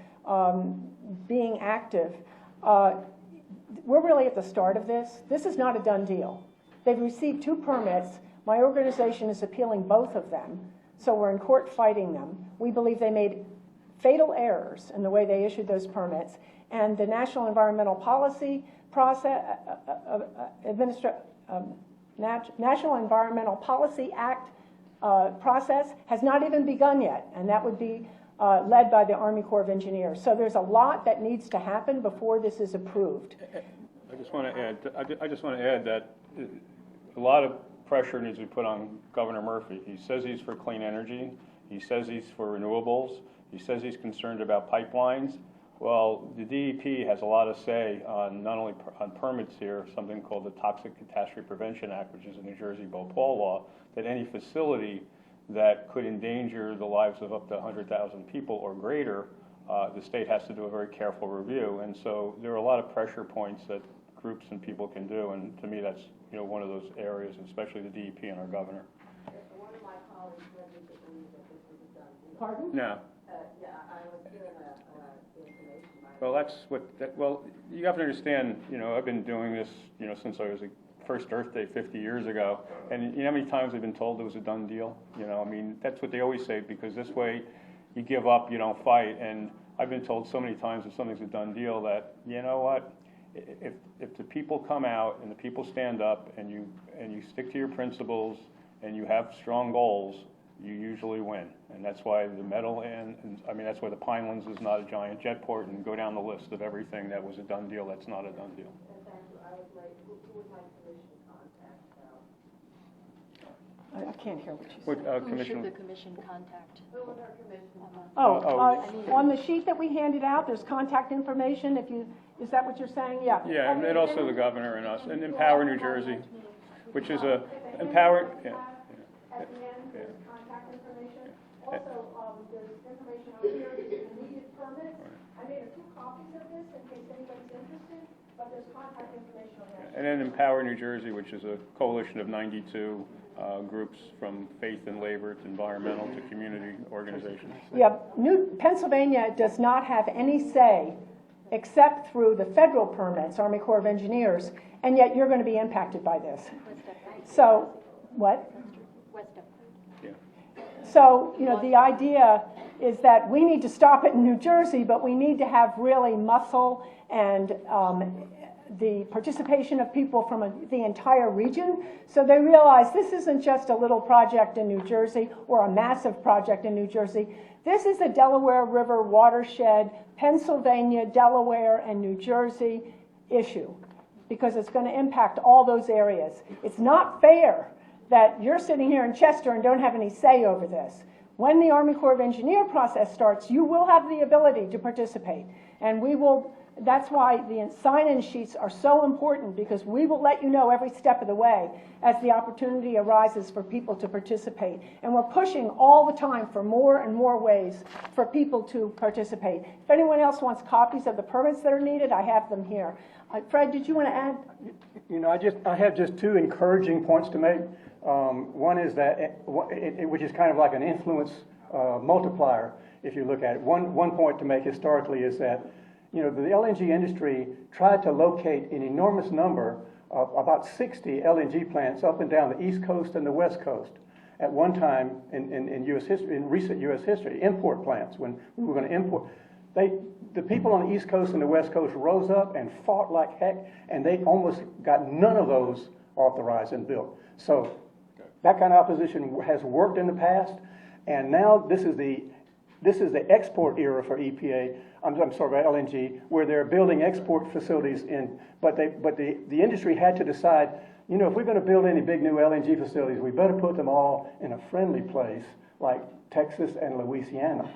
A: being active, we're really at the start of this. This is not a done deal. They've received 2 permits. My organization is appealing both of them, so we're in court fighting them. We believe they made fatal errors in the way they issued those permits, and the National Environmental Policy process, National Environmental Policy Act process has not even begun yet, and that would be led by the Army Corps of Engineers. So there's a lot that needs to happen before this is approved.
B: I just want to add that a lot of pressure needs to be put on Governor Murphy. He says he's for clean energy. He says he's for renewables. He says he's concerned about pipelines. Well, the DEP has a lot of say on not only on permits here, something called the Toxic Catastrophe Prevention Act, which is a New Jersey Bhopal law, that any facility that could endanger the lives of up to 100,000 people or greater, the state has to do a very careful review. And so there are a lot of pressure points that groups and people can do, and to me that's, you know, one of those areas, especially the DEP and our governor.
I: One of my colleagues said that they believe that this was a done deal.
A: Pardon?
B: No.
I: Yeah, I was given information.
B: Well, that's what. Well, you have to understand. You know, I've been doing this, you know, since I was a first Earth Day 50 years ago, and you know how many times I've been told it was a done deal. You know, I mean, that's what they always say, because this way, you give up, you don't fight. And I've been told so many times that something's a done deal that, you know what, if the people come out and the people stand up and you stick to your principles and you have strong goals, you usually win. And that's why the Meadowland, and I mean, that's why the Pinelands is not a giant jetport, and go down the list of everything that was a done deal that's not a done deal.
I: Thank you. I would like, who would my commission contact?
A: I can't hear what you said.
B: What,
H: Who
B: Commissioner?
H: should the commission contact?
I: Who would our commission?
A: On the sheet that we handed out, there's contact information. If you, is that what you're saying? Yeah.
B: Yeah, and then also the governor and us, and Empower New Jersey, which is a Empower. Yeah.
F: At the end, there's contact information. Also, there's information out here, there's the needed permits. I made a few copies of this in case anybody's interested, but there's contact information on that.
B: And then Empower New Jersey, which is a coalition of 92 groups from faith and labor to environmental to community organizations.
A: Yeah, Pennsylvania does not have any say except through the federal permits, Army Corps of Engineers, and yet you're going to be impacted by this. So, what?
B: Yeah.
A: So, you know, the idea is that we need to stop it in New Jersey, but we need to have really muscle and the participation of people from the entire region, so they realize this isn't just a little project in New Jersey or a massive project in New Jersey. This is a Delaware River watershed, Pennsylvania, Delaware, and New Jersey issue, because it's going to impact all those areas. It's not fair that you're sitting here in Chester and don't have any say over this. When the Army Corps of Engineer process starts, you will have the ability to participate, and we will That's why the sign-in sheets are so important, because we will let you know every step of the way as the opportunity arises for people to participate. And we're pushing all the time for more and more ways for people to participate. If anyone else wants copies of the permits that are needed, I have them here. Fred, did you want to add?
E: You know, I have just two encouraging points to make. One is that, which is kind of like an influence multiplier, if you look at it. One point to make historically is that, you know, the LNG industry tried to locate an enormous number of about 60 LNG plants up and down the East Coast and the West Coast at one time in U.S. history, in recent U.S. history, import plants, when we were going to import. The people on the East Coast and the West Coast rose up and fought like heck, and they almost got none of those authorized and built. So that kind of opposition has worked in the past, and now this is the export era for EPA. I'm sorry, LNG, where they're building export facilities in. But the industry had to decide, you know, if we're going to build any big new LNG facilities, we better put them all in a friendly place like Texas and Louisiana.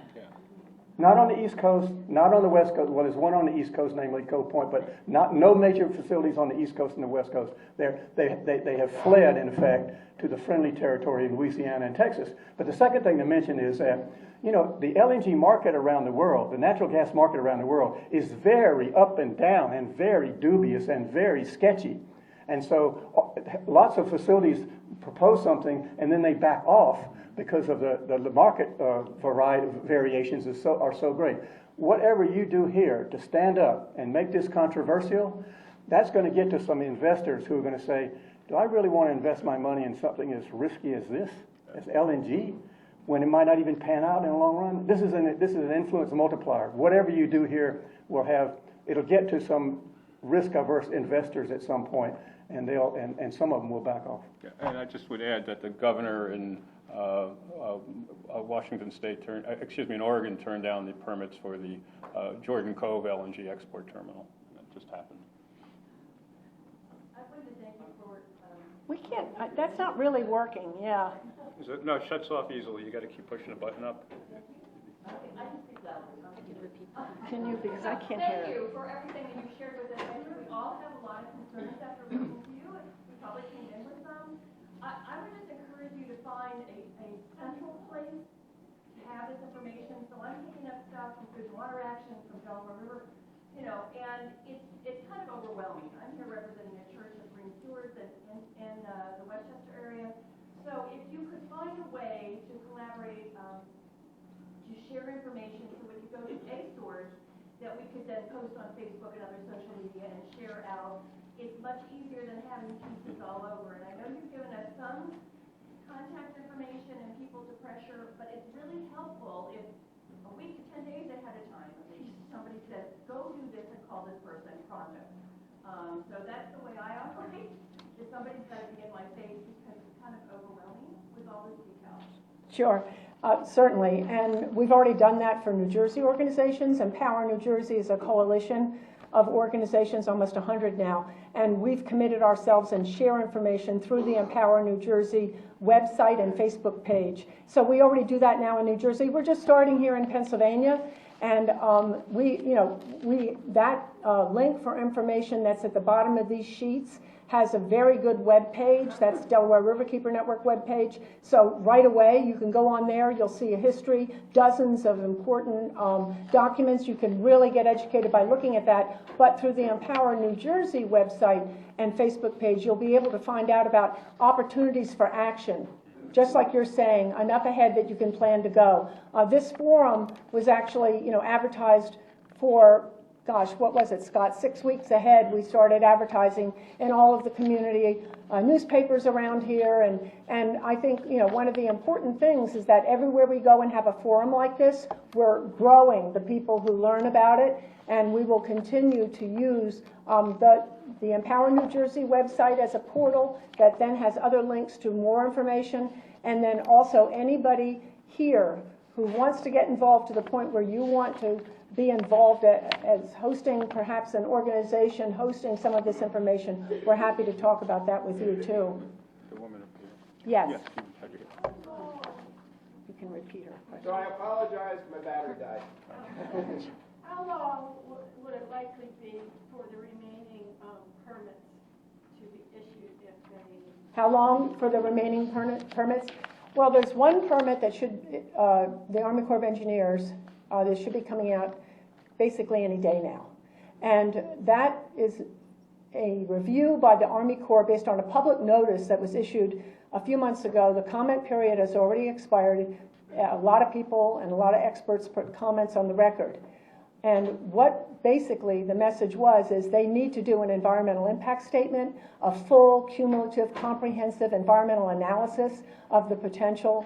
E: Not on the East Coast, not on the West Coast. Well, there's one on the East Coast, namely Cove Point, but no major facilities on the East Coast and the West Coast. They have fled, in effect, to the friendly territory in Louisiana and Texas. But the second thing to mention is that, you know, the LNG market around the world, the natural gas market around the world, is very up and down and very dubious and very sketchy. And so lots of facilities propose something and then they back off because of the market variety variations are so great. Whatever you do here to stand up and make this controversial, that's going to get to some investors who are going to say, do I really want to invest my money in something as risky as this, as LNG, when it might not even pan out in the long run? This is an influence multiplier. Whatever you do here it'll get to some risk-averse investors at some point, and some of them will back off.
B: Yeah, and I just would add that the governor in Washington State in Oregon turned down the permits for the Jordan Cove LNG export terminal. That just happened.
H: I wanted to thank you for.
A: We can't, that's not really working, yeah.
B: No, it shuts off easily. You got to keep pushing the button up.
H: I can speak loudly.
A: Can you, because I can't hear
F: Thank
A: it.
F: you for everything that you shared with us. I think we all have a lot of concerns after listening to you, and we probably came in with some. I would just encourage you to find a central place to have this information. So I'm picking up stuff from Food and Water Action, from Delaware River, you know, and it's kind of overwhelming. I'm here representing a church of Green Stewards in the Westchester area. So if you could find a way to collaborate, to share information so we could go to a source that we could then post on Facebook and other social media and share out, it's much easier than having pieces all over. And I know you've given us some contact information and people to pressure, but it's really helpful if a week to 10 days ahead of time, at least somebody says, go do this and call this person project. So that's the way I operate. If somebody's got to be in my face because it's kind of overwhelming with all this detail.
A: Sure, certainly. And we've already done that for New Jersey organizations. Empower New Jersey is a coalition of organizations, almost 100 now. And we've committed ourselves and share information through the Empower New Jersey website and Facebook page. So we already do that now in New Jersey. We're just starting here in Pennsylvania. And that link for information that's at the bottom of these sheets has a very good web page. That's Delaware Riverkeeper Network web page. So right away, you can go on there. You'll see a history, dozens of important documents. You can really get educated by looking at that. But through the Empower New Jersey website and Facebook page, you'll be able to find out about opportunities for action. Just like you're saying, enough ahead that you can plan to go. This forum was actually, advertised for, gosh, what was it, Scott? 6 weeks ahead, we started advertising in all of the community newspapers around here. And I think, one of the important things is that everywhere we go and have a forum like this, we're growing the people who learn about it. And we will continue to use the Empower New Jersey website as a portal that then has other links to more information. And then also anybody here who wants to get involved to the point where you want to be involved as hosting perhaps an organization, hosting some of this information, we're happy to talk about that with you too.
B: The woman up here.
A: Yes.
B: Yes, you can take it.
A: You can repeat her question.
C: So I apologize, my battery died.
F: How long would it likely be for the remaining permits to be issued if any?
A: How long for the remaining permits? Well, there's one permit that should, the Army Corps of Engineers, that should be coming out basically any day now. And that is a review by the Army Corps based on a public notice that was issued a few months ago. The comment period has already expired. A lot of people and a lot of experts put comments on the record. And what basically the message was is they need to do an environmental impact statement, a full, cumulative, comprehensive environmental analysis of the potential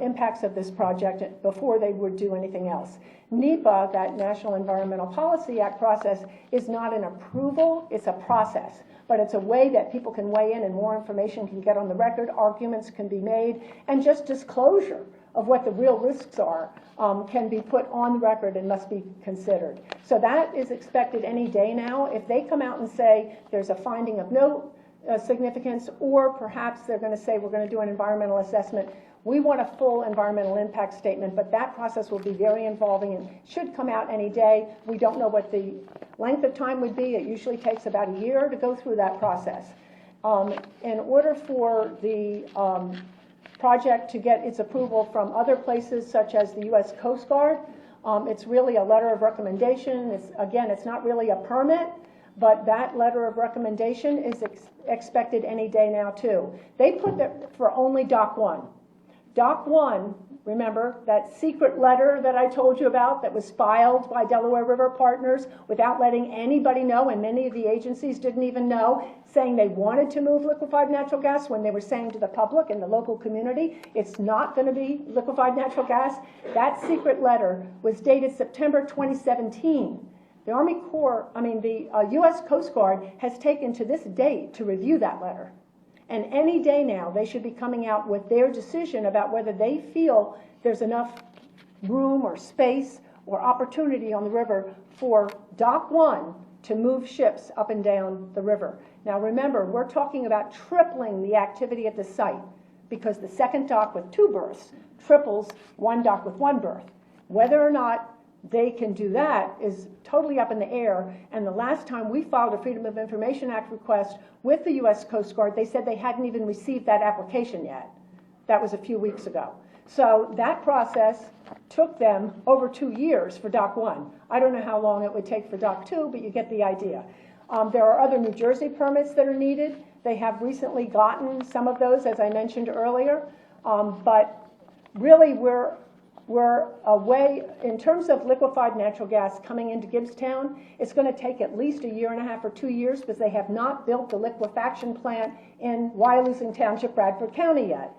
A: impacts of this project before they would do anything else. NEPA, that National Environmental Policy Act process, is not an approval, it's a process. But it's a way that people can weigh in and more information can get on the record, arguments can be made, and just disclosure of what the real risks are can be put on the record and must be considered. So that is expected any day now. If they come out and say there's a finding of no significance, or perhaps they're going to say we're going to do an environmental assessment, we want a full environmental impact statement, but that process will be very involving and should come out any day. We don't know what the length of time would be. It usually takes about a year to go through that process. In order for the project to get its approval from other places, such as the U.S. Coast Guard, it's really a letter of recommendation. It's not really a permit, but that letter of recommendation is expected any day now, too. They put that for only Dock 1. Dock 1, remember that secret letter that I told you about that was filed by Delaware River Partners without letting anybody know, and many of the agencies didn't even know, saying they wanted to move liquefied natural gas when they were saying to the public and the local community, it's not going to be liquefied natural gas. That secret letter was dated September 2017. The U.S. Coast Guard has taken to this date to review that letter. And any day now, they should be coming out with their decision about whether they feel there's enough room or space or opportunity on the river for Dock 1 to move ships up and down the river. Now remember, we're talking about tripling the activity at the site because the second dock with 2 berths triples one dock with 1 berth. Whether or not they can do that is totally up in the air, and the last time we filed a Freedom of Information Act request with the U.S. Coast Guard, they said they hadn't even received that application yet. That was a few weeks ago. So that process took them over 2 years for Dock 1. I don't know how long it would take for Dock 2, but you get the idea. There are other New Jersey permits that are needed. They have recently gotten some of those, as I mentioned earlier, but really we're away, in terms of liquefied natural gas coming into Gibbstown, it's going to take at least 1.5 years or 2 years because they have not built the liquefaction plant in Wyalusing Township, Bradford County yet.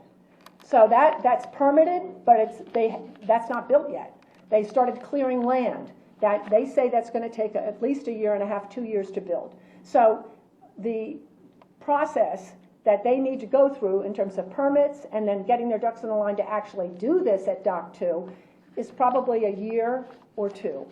A: So that's permitted, but that's not built yet. They started clearing land. That they say that's going to take at least 1.5 years, 2 years to build. So the process that they need to go through in terms of permits and then getting their ducks in a line to actually do this at Dock 2 is probably 1 year or 2.